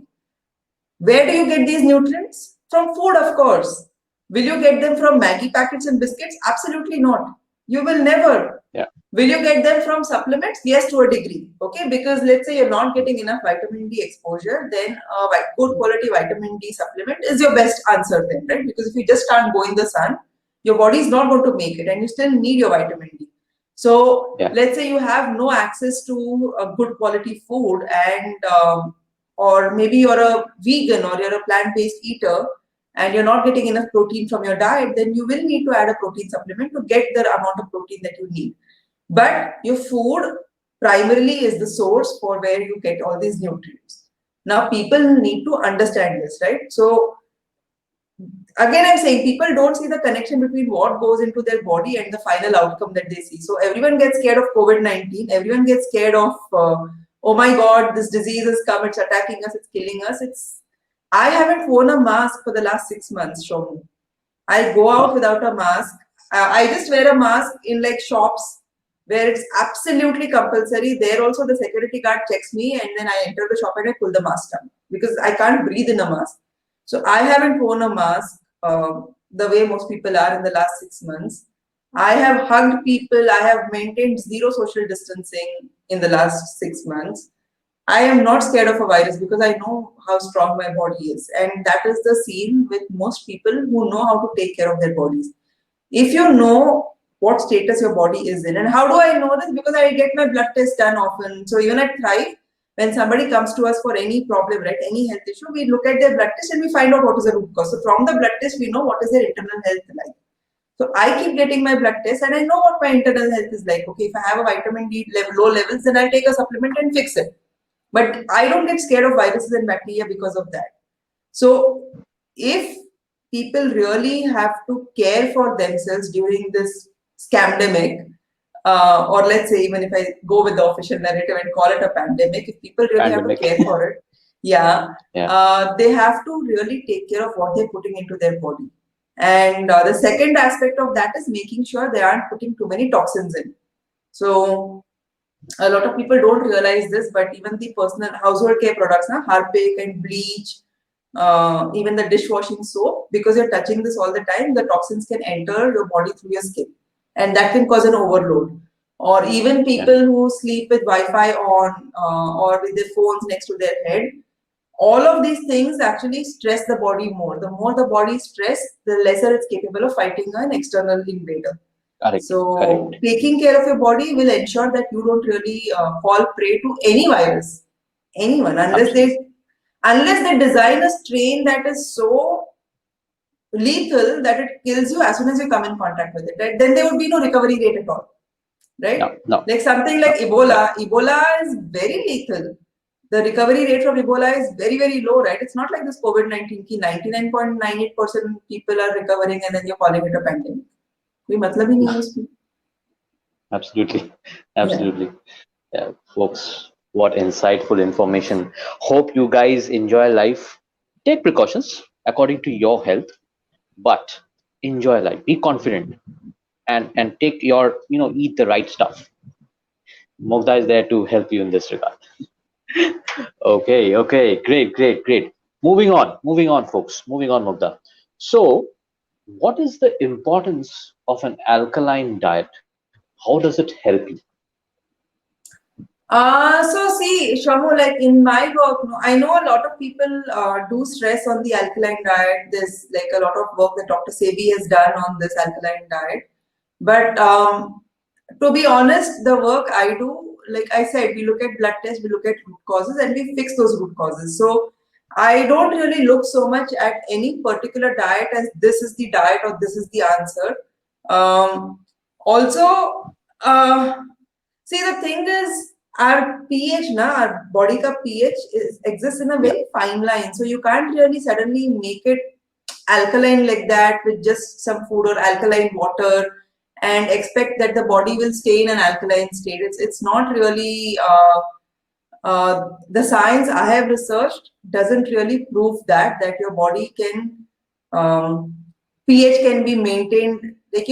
Where do you get these nutrients? From food, of course. Will you get them from Maggi packets and biscuits? Absolutely not. You will never. Yeah. Will you get them from supplements? Yes, to a degree. Okay, because let's say you're not getting enough vitamin D exposure, then a good quality vitamin D supplement is your best answer then, right? Because if you just can't go in the sun, your body is not going to make it, and you still need your vitamin D. So Yeah. let's say you have no access to a good quality food, and or maybe you're a vegan or you're a plant-based eater and you're not getting enough protein from your diet, then you will need to add a protein supplement to get the amount of protein that you need. But your food primarily is the source for where you get all these nutrients. Now, people need to understand this, right? So again, I'm saying people don't see the connection between what goes into their body and the final outcome that they see. So everyone gets scared of COVID-19. Everyone gets scared of, oh my God, this disease has come, it's attacking us, it's killing us. I haven't worn a mask for the last 6 months, Shomu. I go out without a mask. I just wear a mask in, like, shops where it's absolutely compulsory. There also the security guard checks me, and then I enter the shop and I pull the mask down because I can't breathe in a mask. So I haven't worn a mask the way most people are in the last 6 months. I have hugged people. I have maintained zero social distancing in the last 6 months. I am not scared of a virus because I know how strong my body is. And that is the scene with most people who know how to take care of their bodies. If you know what status your body is in, and how do I know this? Because I get my blood test done often. So even at Thrive, when somebody comes to us for any problem, right, any health issue, we look at their blood test and we find out what is the root cause. So from the blood test, we know what is their internal health like. So I keep getting my blood test and I know what my internal health is like. Okay, if I have a vitamin D low levels, then I'll take a supplement and fix it. But I don't get scared of viruses and bacteria because of that. So if people really have to care for themselves during this scamdemic, or let's say, even if I go with the official narrative and call it a pandemic, if people really have to Pandemic. care for it, Yeah. they have to really take care of what they're putting into their body. And the second aspect of that is making sure they aren't putting too many toxins in. So a lot of people don't realize this, but even the personal household care products, Harpic and bleach, even the dishwashing soap, because you're touching this all the time, the toxins can enter your body through your skin, and that can cause an overload. Or even Yeah. people who sleep with Wi-Fi on or with their phones next to their head, all of these things actually stress the body more. The more the body is stressed, the lesser it's capable of fighting an external invader. Correct. So Correct. taking care of your body will ensure that you don't really fall prey to any virus, anyone, Absolutely. unless they design a strain that is so lethal that it kills you as soon as you come in contact with it. Right? Then there would be no recovery rate at all. No. Right? No. Like something No. like Right. Ebola. Ebola is very lethal. The recovery rate from Ebola is very, very low, right? It's not like this COVID-19 ki 99.98% people are recovering and then you're calling it a pandemic. कोई मतलब ही नहीं है उसमें. Absolutely. Yeah. Absolutely. Yeah, folks, what insightful information. Hope you guys enjoy life. Take precautions according to your health, but enjoy life. Be confident and take your, eat the right stuff. Mugdha is there to help you in this regard. Okay, okay, great, great, great. Moving on, folks. Moving on, Mugdha. So, what is the importance of an alkaline diet? How does it help you? So see, Shamu, like in my work, no, I know a lot of people do stress on the alkaline diet. There's like a lot of work that Dr. Sebi has done on this alkaline diet. But to be honest, the work I do, like I said, we look at blood tests, we look at root causes, and we fix those root causes. So I don't really look so much at any particular diet as this is the diet or this is the answer. Also, see, the thing is, our pH, our body ka pH exists in a Yeah, very fine line. So you can't really suddenly make it alkaline like that with just some food or alkaline water and expect that the body will stay in an alkaline state. It's not really the science I have researched doesn't really prove that your body can um, pH can be maintained, like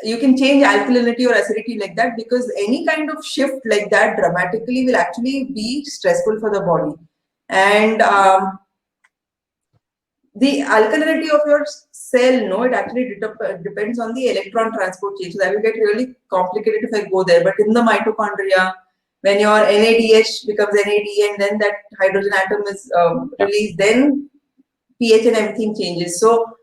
you can change alkalinity or acidity like that, because any kind of shift like that dramatically will actually be stressful for the body. And the alkalinity of your cell, no, it actually depends on the electron transport chain. So that will get really complicated if I go there. But in the mitochondria, when your NADH becomes NAD and then that hydrogen atom is yeah, released, then pH and everything changes. So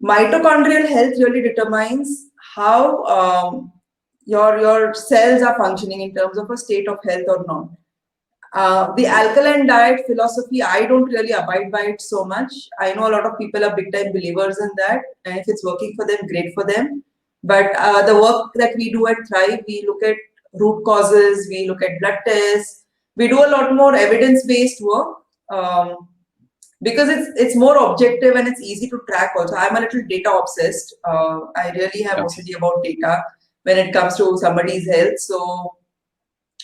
mitochondrial health really determines how your cells are functioning in terms of a state of health or not. The alkaline diet philosophy, I don't really abide by it so much. I know a lot of people are big time believers in that, and if it's working for them, great for them. But the work that we do at Thrive, we look at root causes, we look at blood tests, we do a lot more evidence based work. Because it's more objective and it's easy to track also. I'm a little data obsessed. I really have okay, OCD about data when it comes to somebody's health. So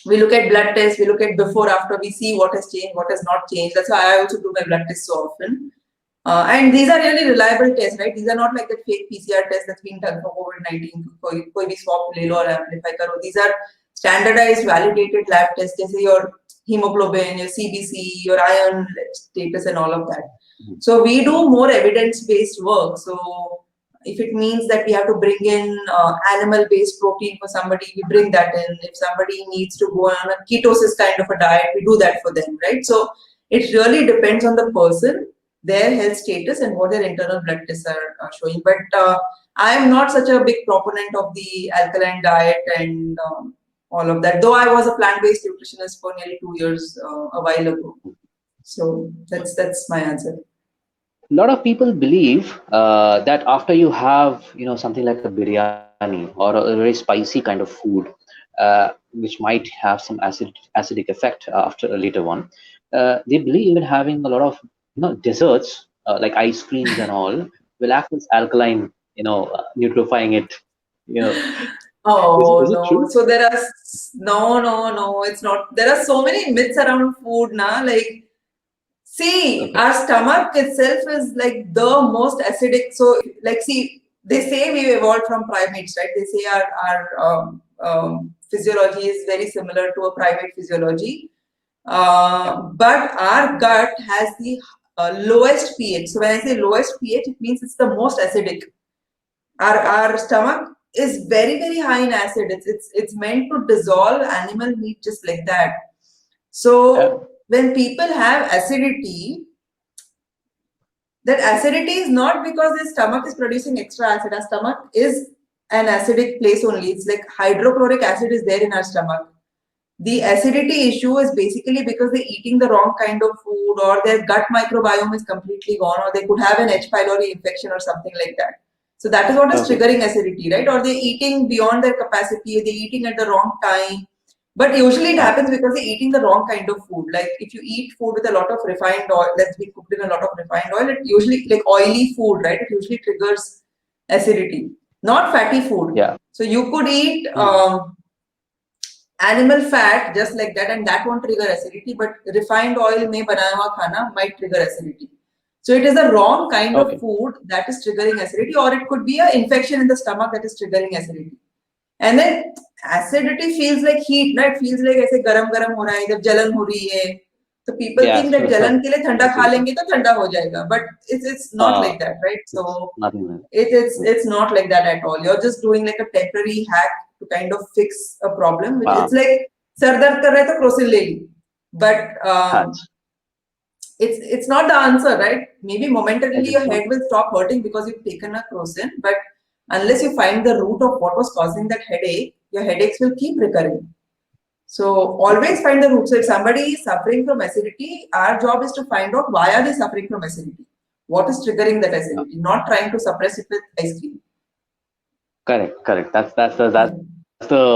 we look at blood tests, we look at before, after, we see what has changed, what has not changed. That's why I also do my blood tests so often. And these are really reliable tests, right? These are not like that fake PCR test that's being done for COVID-19. कोई भी swab ले लो और amplify करो. These are standardized, validated lab tests, जैसे your hemoglobin, your CBC, your iron status, and all of that. mhm, So we do mhm, more evidence-based work. So if it means that we have to bring in animal-based protein for somebody, we bring that in. If somebody needs to go on a ketosis kind of a diet, we do that for them, right? So it really depends on the person, their health status, and what their internal blood tests are showing. But I am not such a big proponent of the alkaline diet and all of that. Though I was a plant-based nutritionist for nearly 2 years a while ago. So that's my answer. a lot of people believe that after you have something like a biryani or a very spicy kind of food which might have some acidic effect after a later one, they believe in having a lot of desserts like ice creams and all will act as alkaline, neutrifying it. you know Oh is it no. true? So there are no, no, no, it's not. There are so many myths around food now. Like, See, Okay. our stomach itself is like the most acidic. So, like, see, they say we evolved from primates, right? They say our physiology is very similar to a primate physiology. Yeah. But our gut has the lowest pH. So, when I say lowest pH, it means it's the most acidic. Our stomach is very, very high in acid. It's meant to dissolve animal meat just like that. Yeah. So, when people have acidity, that acidity is not because the stomach is producing extra acid. Our stomach is an acidic place only. It's like hydrochloric acid is there in our stomach. The acidity issue is basically because they're eating the wrong kind of food, or their gut microbiome is completely gone, or they could have an H. pylori infection or something like that. So that is what is Okay. triggering acidity, right? Or they're eating beyond their capacity, they're eating at the wrong time. But usually it Uh, happens because they're eating the wrong kind of food. Like if you eat food with a lot of refined oil, that's been cooked in a lot of refined oil, it usually, like oily food, right? It usually triggers acidity, not fatty food. yeah. So you could eat Mm. animal fat just like that, and that won't trigger acidity, but refined oil mein banaya hua khana might trigger acidity. So it is a wrong kind of Okay. food that is triggering acidity, or it could be an infection in the stomach that is triggering acidity. And then acidity feels like heat, right? It feels like ऐसे गरम गरम हो रहा है, इधर जलन हो रही है. So people Yeah. think that जलन के लिए ठंडा That's खा really लेंगे तो ठंडा हो जाएगा, but it's not uh, like that, right? So it's nothing like that. it's not like that at all. You're just doing like a temporary hack to kind of fix a problem. Which Uh, it's like sir दर्द कर रहा है तो Crocin ले ली, but hands. it's not the answer, right? Maybe It momentarily is your not. head will stop hurting because you've taken a crocin, but unless you find the root of what was causing that headache, your headaches will keep recurring. So Okay. always find the root. So if somebody is suffering from acidity, our job is to find out why are they suffering from acidity, what is triggering that Yeah. acidity, not trying to suppress it with ice cream. Correct. Correct. That's the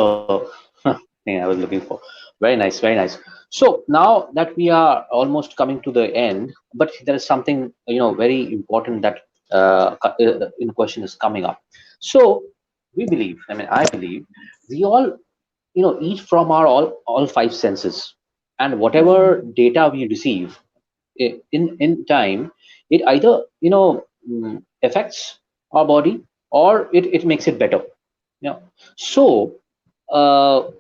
thing I was looking for. Very nice. Very nice. So now that we are almost coming to the end, but there is something very important that in question is coming up. So we believe. I mean, I believe we all eat from our all five senses, and whatever Hmm. data we receive in time, it either affects our body, or it makes it better. Yeah. So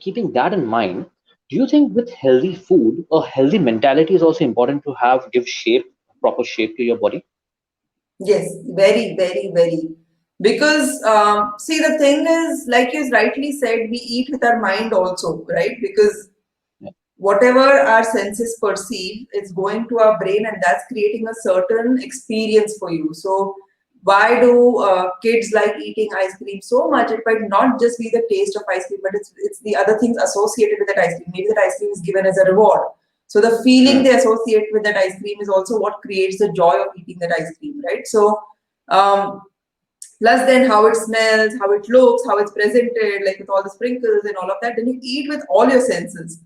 keeping that in mind, do you think with healthy food, a healthy mentality is also important to have, give shape, proper shape to your body? Yes, very, very, very. Because see, the thing is, like you rightly said, we eat with our mind also, right? Because Yeah. whatever our senses perceive is going to our brain, and that's creating a certain experience for you. So why do kids like eating ice cream so much? It might not just be the taste of ice cream, but it's the other things associated with that ice cream. Maybe that ice cream is given as a reward, so the feeling Mm. they associate with that ice cream is also what creates the joy of eating that ice cream, right? So um, plus then how it smells, how it looks, how it's presented, like with all the sprinkles and all of that, then you eat with all your senses.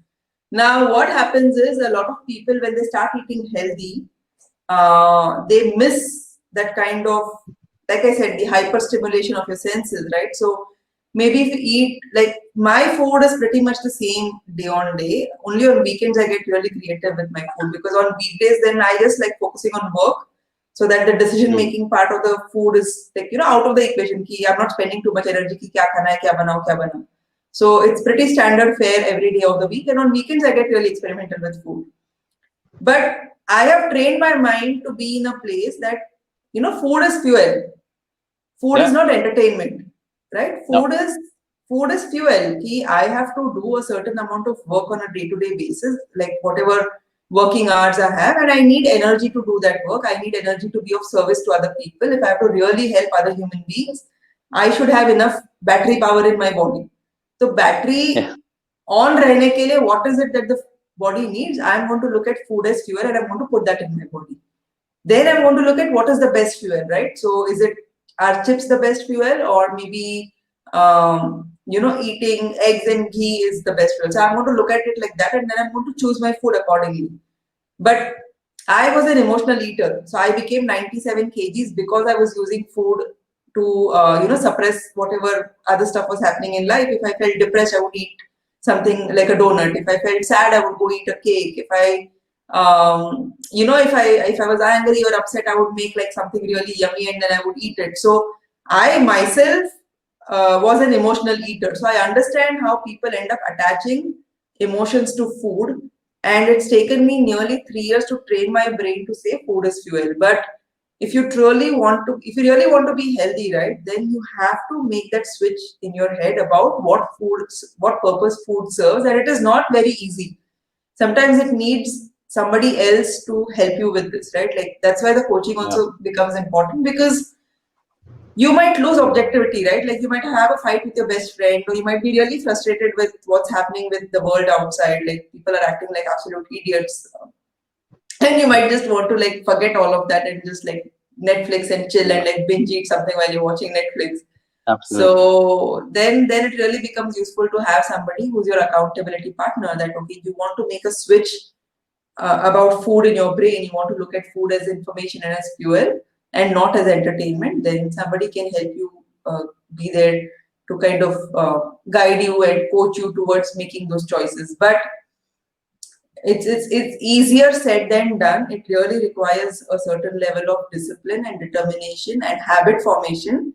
Now, what happens is a lot of people, when they start eating healthy, they miss that kind of, like I said, the hyper stimulation of your senses, right? So maybe if you eat, like my food is pretty much the same day on day. Only on weekends I get really creative with my food, because on weekdays then I just like focusing on work, so that the decision Mm. making part of the food is like out of the equation. Ki I'm not spending too much energy. Ki kya khana hai, kya banao, kya banao. So it's pretty standard fare every day of the week, and on weekends I get really experimental with food. But I have trained my mind to be in a place that food is fuel. Food is Yeah. not entertainment, right? No. Food is fuel. Ki I have to do a certain amount of work on a day-to-day basis, like whatever working hours I have, and I need energy to do that work. I need energy to be of service to other people. If I have to really help other human beings, I should have enough battery power in my body. So battery Yeah. on रहने के लिए, what is it that the body needs? I'm going to look at food as fuel, and I'm going to put that in my body. Then I'm going to look at what is the best fuel, right? So is it, are chips the best fuel, or maybe eating eggs and ghee is the best fuel? So I'm going to look at it like that, and then I'm going to choose my food accordingly. But I was an emotional eater, so I became 97 kgs because I was using food to suppress whatever other stuff was happening in life. If I felt depressed, I would eat something like a donut. If I felt sad, I would go eat a cake. If I If I was angry or upset, I would make like something really yummy and then I would eat it. So I myself was an emotional eater. So I understand how people end up attaching emotions to food. And it's taken me nearly 3 years to train my brain to say food is fuel. But if you really want to be healthy, right, then you have to make that switch in your head about what purpose food serves. And it is not very easy. Sometimes it needs somebody else to help you with this, right? Like that's why the coaching Yeah, also becomes important, because you might lose objectivity, right? Like you might have a fight with your best friend, or you might be really frustrated with what's happening with the world outside. Like people are acting like absolute idiots. And you might just want to like forget all of that and just like Netflix and chill and yeah, like binge eat something while you're watching Netflix. absolutely. So then it really becomes useful to have somebody who's your accountability partner, that okay, you want to make a switch about food in your brain, you want to look at food as information and as fuel and not as entertainment, then somebody can help you be there to kind of guide you and coach you towards making those choices. But it's easier said than done. It really requires a certain level of discipline and determination and habit formation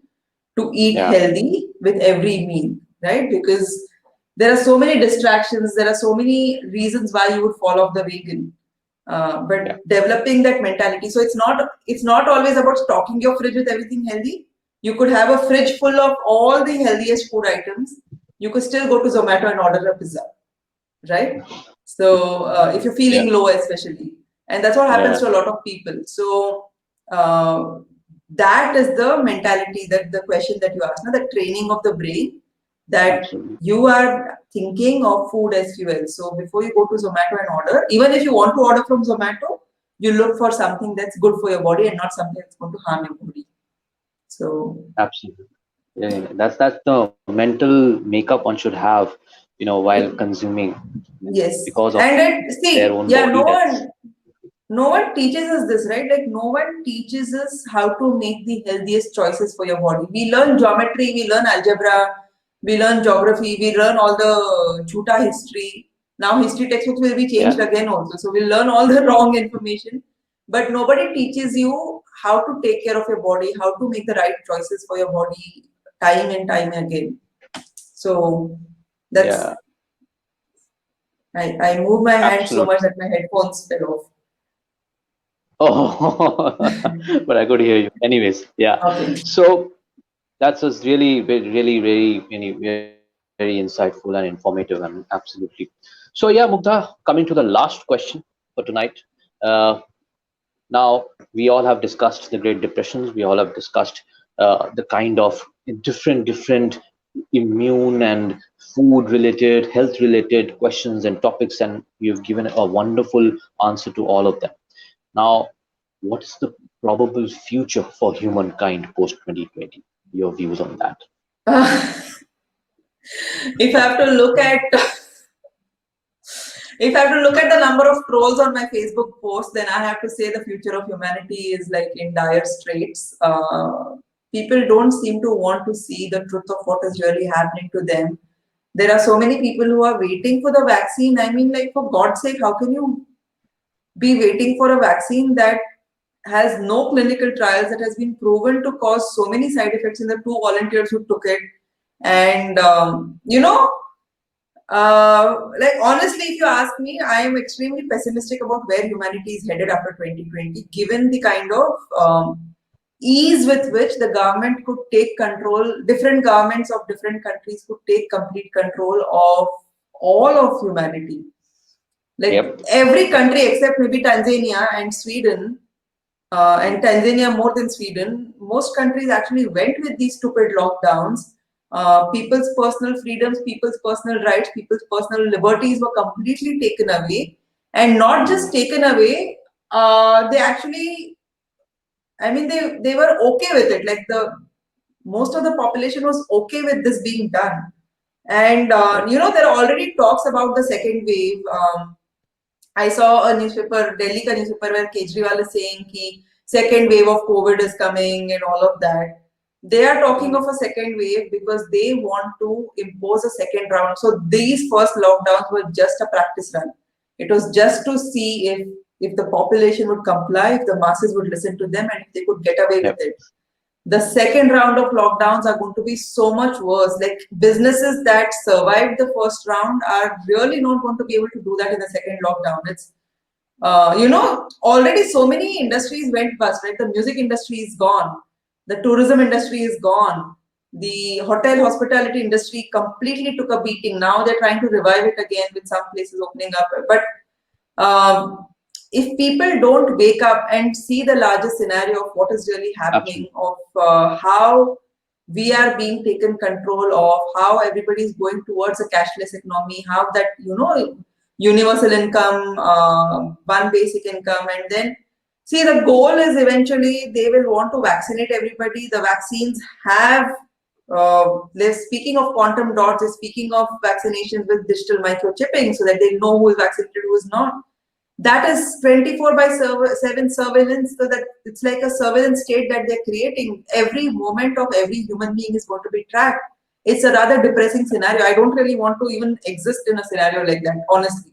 to eat Yeah, healthy with every meal, right? Because there are so many distractions, there are so many reasons why you would fall off the wagon. yeah, But developing that mentality, so it's not always about stocking your fridge with everything healthy. You could have a fridge full of all the healthiest food items. You could still go to Zomato and order a pizza, right? So if you're yeah, feeling low, especially, and that's what happens yeah, to a lot of people. So uh, that is the mentality, that the question that you asked, now the training of the brain, that absolutely. you are thinking of food as fuel. So before you go to Zomato and order, even if you want to order from Zomato, you look for something that's good for your body and not something that's going to harm your body. So Absolutely. Yeah, yeah, that's the mental makeup one should have, while consuming, yes, because of and it, their see, own yeah, body. That's no one teaches us this, right? Like no one teaches us how to make the healthiest choices for your body. We learn geometry, we learn algebra, we learn geography, we learn all the chuta history. Now history textbooks will be yeah, changed again also. So we'll learn all the wrong information. But nobody teaches you how to take care of your body, how to make the right choices for your body time and time again. So yeah, that's I moved my hand so much absolutely. that my headphones fell off. Oh, but I could hear you. Anyways, yeah. Okay. So that's was really, very insightful and informative, and absolutely. So yeah, Mugdha, coming to the last question for tonight. Uh, Now, we all have discussed the Great Depressions. We all have discussed the kind of different immune and food related, health related questions and topics, and you've given a wonderful answer to all of them. Now, what is the probable future for humankind post 2020? Your views on that? If I have to look at if I have to look at the number of trolls on my Facebook post, then I have to say the future of humanity is like in dire straits. People don't seem to want to see the truth of what is really happening to them. There are so many people who are waiting for the vaccine. I mean, like, for God's sake, how can you be waiting for a vaccine that has no clinical trials, that has been proven to cause so many side effects in the two volunteers who took it? And like honestly, if you ask me, I am extremely pessimistic about where humanity is headed after 2020, given the kind of ease with which the government could take control, different governments of different countries could take complete control of all of humanity. Like Yep. every country except maybe Tanzania and Sweden, and Tanzania more than Sweden, most countries actually went with these stupid lockdowns. People's personal freedoms, people's personal rights, people's personal liberties were completely taken away. And not just taken away, they actually, I mean, they were okay with it. Like the most of the population was okay with this being done. And Yep. there are already talks about the second wave. I saw a newspaper, Delhi ka newspaper, where Kejriwal is saying ki second wave of COVID is coming and all of that. They are talking of a second wave because they want to impose a second round. So these first lockdowns were just a practice run. It was just to see if the population would comply, if the masses would listen to them, and if they could get away with Yep. it. The second round of lockdowns are going to be so much worse. Like businesses that survived the first round are really not going to be able to do that in the second lockdown. It's already so many industries went bust, right? The music industry is gone, the tourism industry is gone, the hotel hospitality industry completely took a beating. Now they're trying to revive it again with some places opening up. But um, if people don't wake up and see the larger scenario of what is really happening, Absolutely. of how we are being taken control of, how everybody is going towards a cashless economy, how that universal income, one basic income, and then see the goal is eventually they will want to vaccinate everybody. The vaccines have. They're speaking of quantum dots, they're speaking of vaccinations with digital microchipping so that they know who is vaccinated, who is not. That is 24 by 7 surveillance, so that it's like a surveillance state that they're creating. Every moment of every human being is going to be tracked. It's a rather depressing scenario. I don't really want to even exist in a scenario like that, honestly.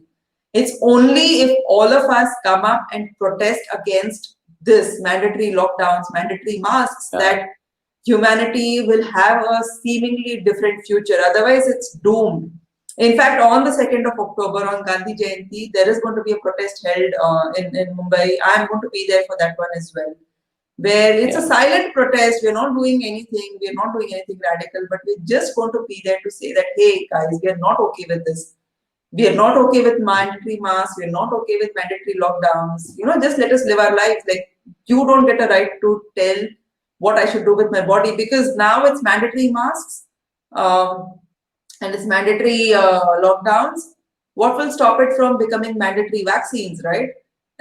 It's only if all of us come up and protest against this mandatory lockdowns, mandatory masks, Yeah. that humanity will have a seemingly different future. Otherwise, it's doomed. In fact, on the 2nd of October, on Gandhi Jayanti, there is going to be a protest held in Mumbai. I'm going to be there for that one as well, where it's a Yeah. silent protest. We're not doing anything. We're not doing anything radical, but we're just going to be there to say that, hey, guys, we are not okay with this. We are not okay with mandatory masks. We are not okay with mandatory lockdowns. Just let us live our lives. Like, you don't get a right to tell what I should do with my body, because now it's mandatory masks. And it's mandatory lockdowns. What will stop it from becoming mandatory vaccines, right?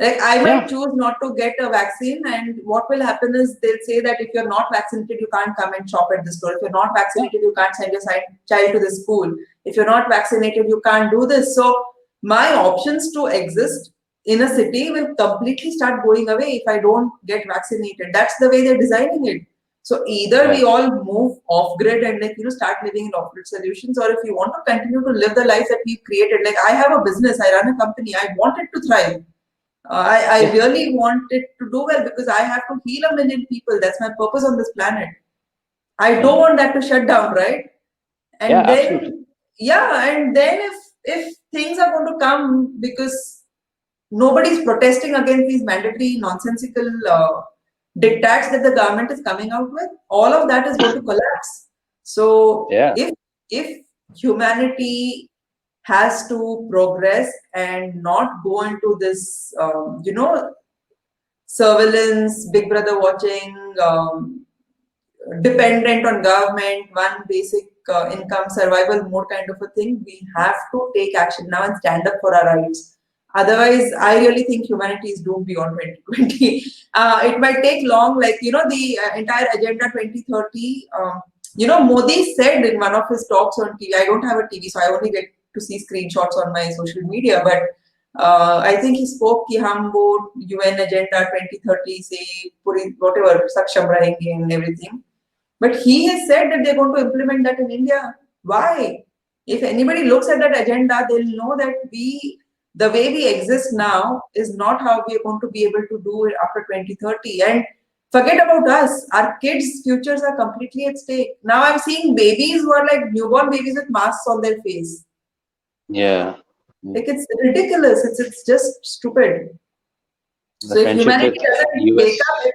Like, I might Yeah. choose not to get a vaccine, and what will happen is they'll say that if you're not vaccinated, you can't come and shop at the store. If you're not Yeah. vaccinated, you can't send your child to the school. If you're not vaccinated, you can't do this. So my options to exist in a city will completely start going away if I don't get vaccinated. That's the way they're designing it. So either we Right. all move off grid and start living in off grid solutions, or if we want to continue to live the life that we've created. Like, I have a business, I run a company, I want it to thrive. I Yeah. really want it to do well because I have to heal a million people. That's my purpose on this planet. I Yeah. don't want that to shut down, right? Yeah. And Absolutely. then, yeah, and then if things are going to come because nobody's protesting against these mandatory nonsensical diktats that the government is coming out with, all of that is going to collapse. So Yeah. if humanity has to progress and not go into this surveillance, big brother watching, dependent on government, one basic income survival mode kind of a thing, we have to take action now and stand up for our rights. Otherwise, I really think humanity is doomed beyond 2020. It might take long, like, the entire Agenda 2030. Modi said in one of his talks on TV, I don't have a TV, so I only get to see screenshots on my social media, but I think he spoke कि हम वो UN Agenda 2030 से पूरी whatever सक्षम रहेंगे and everything. But he has said that they're going to implement that in India. Why? If anybody looks at that agenda, they'll know that the way we exist now is not how we are going to be able to do it after 2030. And forget about us. Our kids' futures are completely at stake. Now I'm seeing babies who are like newborn babies with masks on their face. Yeah. Mm. Like, it's ridiculous. It's just stupid. The So if humanity doesn't wake up,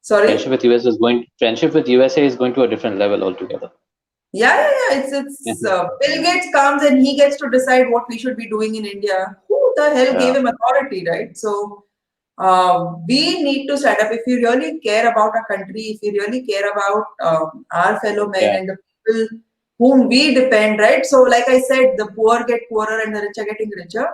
sorry. friendship with USA is going to a different level altogether. Yeah. Yeah. It's Bill Gates comes and he gets to decide what we should be doing in India. Who the hell gave Yeah. him authority, right? So we need to stand up. If you really care about our country, if you really care about our fellow men Yeah. and the people whom we depend, right? So, like I said, the poor get poorer and the rich are getting richer.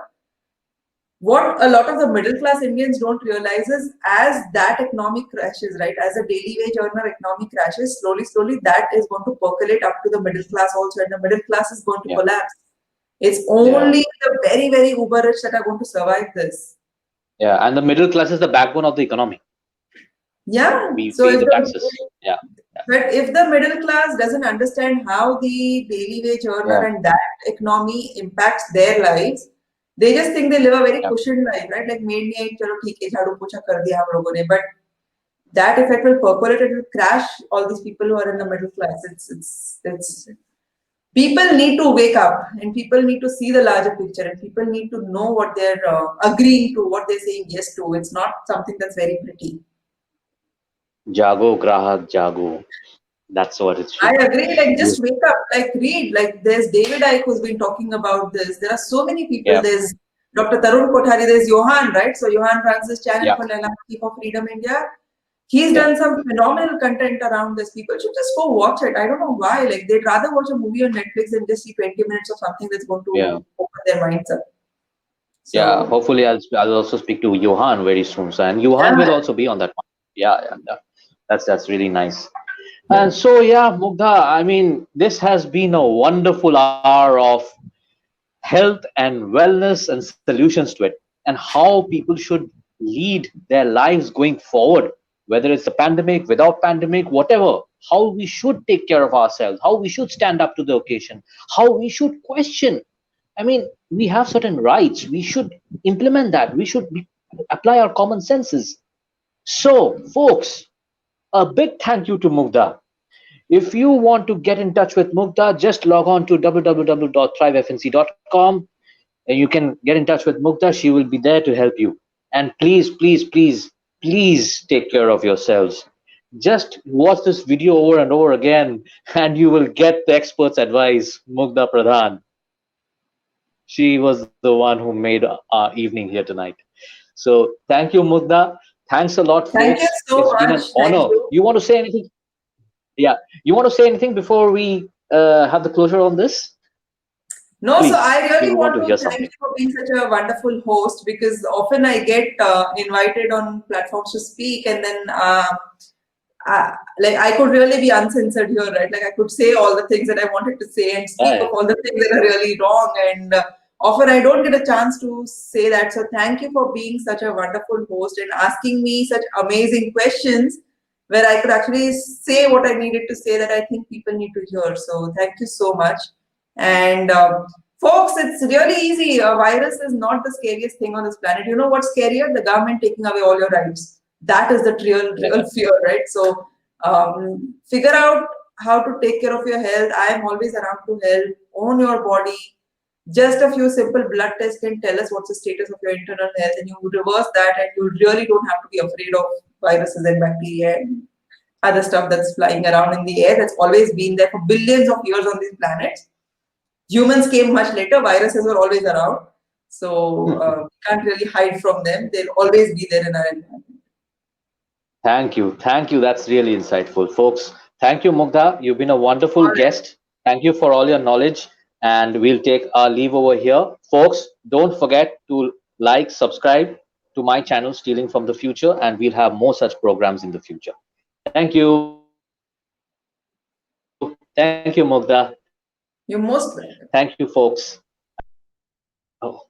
What a lot of the middle class Indians don't realize is, as that economic crashes, right, as a daily wage earner economic crashes, slowly, that is going to percolate up to the middle class also, and the middle class is going to Yeah. collapse. It's Yeah. only the very, very uber rich that are going to survive this. Yeah. And the middle class is the backbone of the economy. Yeah. We So pay if the the taxes. Yeah. Yeah. but if the middle class doesn't understand how the daily wage earner Yeah. and that economy impacts their lives, They just think they live a very Yep. cushioned life, right? Like maid nahi आई, चलो ठीक है झाड़ू पोछा कर दिया हम लोगों ने, but that effect will percolate, it will crash all these people who are in the middle class. It's people need to wake up, and people need to see the larger picture, and people need to know what they're agreeing to, what they're saying yes to. It's not something that's very pretty. Jago, grahak, jago. That's what it I should be. agree. Like, You, just wake up, like, read. Like, there's David Icke who's been talking about this. There are so many people. yeah, There's Dr. Tarun Kothari. There's Johan, right? So Johan runs this channel yeah, called Keep of Freedom India. He's yeah. done some phenomenal content around this. People should just go watch it. I don't know why. Like, they'd rather watch a movie on Netflix than just see 20 minutes of something that's going Yeah. to open their minds up. Yeah, So, hopefully I'll also speak to Johan very soon. So, and Johan will yeah. also be on that one. Yeah, yeah, yeah. That's really nice. Yeah. And so yeah, Mugdha, I mean, this has been a wonderful hour of health and wellness and solutions to it, and how people should lead their lives going forward, whether it's a pandemic, without pandemic, whatever, how we should take care of ourselves, how we should stand up to the occasion, how we should question. I mean, we have certain rights. We should implement that. We should apply our common senses. So, folks, a big thank you to Mugdha. If you want to get in touch with Mugdha, just log on to www.thrivefnc.com and you can get in touch with Mugdha. She will be there to help you. And please, please, please, please take care of yourselves. Just watch this video over and over again, and you will get the expert's advice. Mugdha Pradhan. She was the one who made our evening here tonight. So thank you, Mugdha. Thanks a lot, Thank you folks. so It's been much. an Thank honor. you. You want to say anything? Yeah. You want to say anything before we have the closure on this? No, so Please, I we really would want want to to hear thank you something. for being such a wonderful host, because often I get invited on platforms to speak, and then like, I could really be uncensored here, right? Like, I could say all the things that I wanted to say and speak Yeah, of all the things that are really wrong, and often I don't get a chance to say that. So thank you for being such a wonderful host and asking me such amazing questions where I could actually say what I needed to say that I think people need to hear. So thank you so much. And folks, it's really easy. A virus is not the scariest thing on this planet. You know what's scarier? The government taking away all your rights. That is the real yeah. fear, right? So figure out how to take care of your health. I am always around to help. Own your body. Just a few simple blood tests can tell us what's the status of your internal health, and you reverse that, and you really don't have to be afraid of viruses and bacteria and other stuff that's flying around in the air. That's always been there for billions of years on these planets. Humans came much later. Viruses were always around, so we can't really hide from them. They'll always be there in our environment. Thank you. Thank you. That's really insightful, folks. Thank you, Mugdha. You've been a All wonderful right. guest. Thank you for all your knowledge. And we'll take our leave over here. Folks, don't forget to like, subscribe to my channel, Stealing from the Future, and we'll have more such programs in the future. Thank you. Thank you, Mugdha. Thank you, folks. You're most welcome. Oh.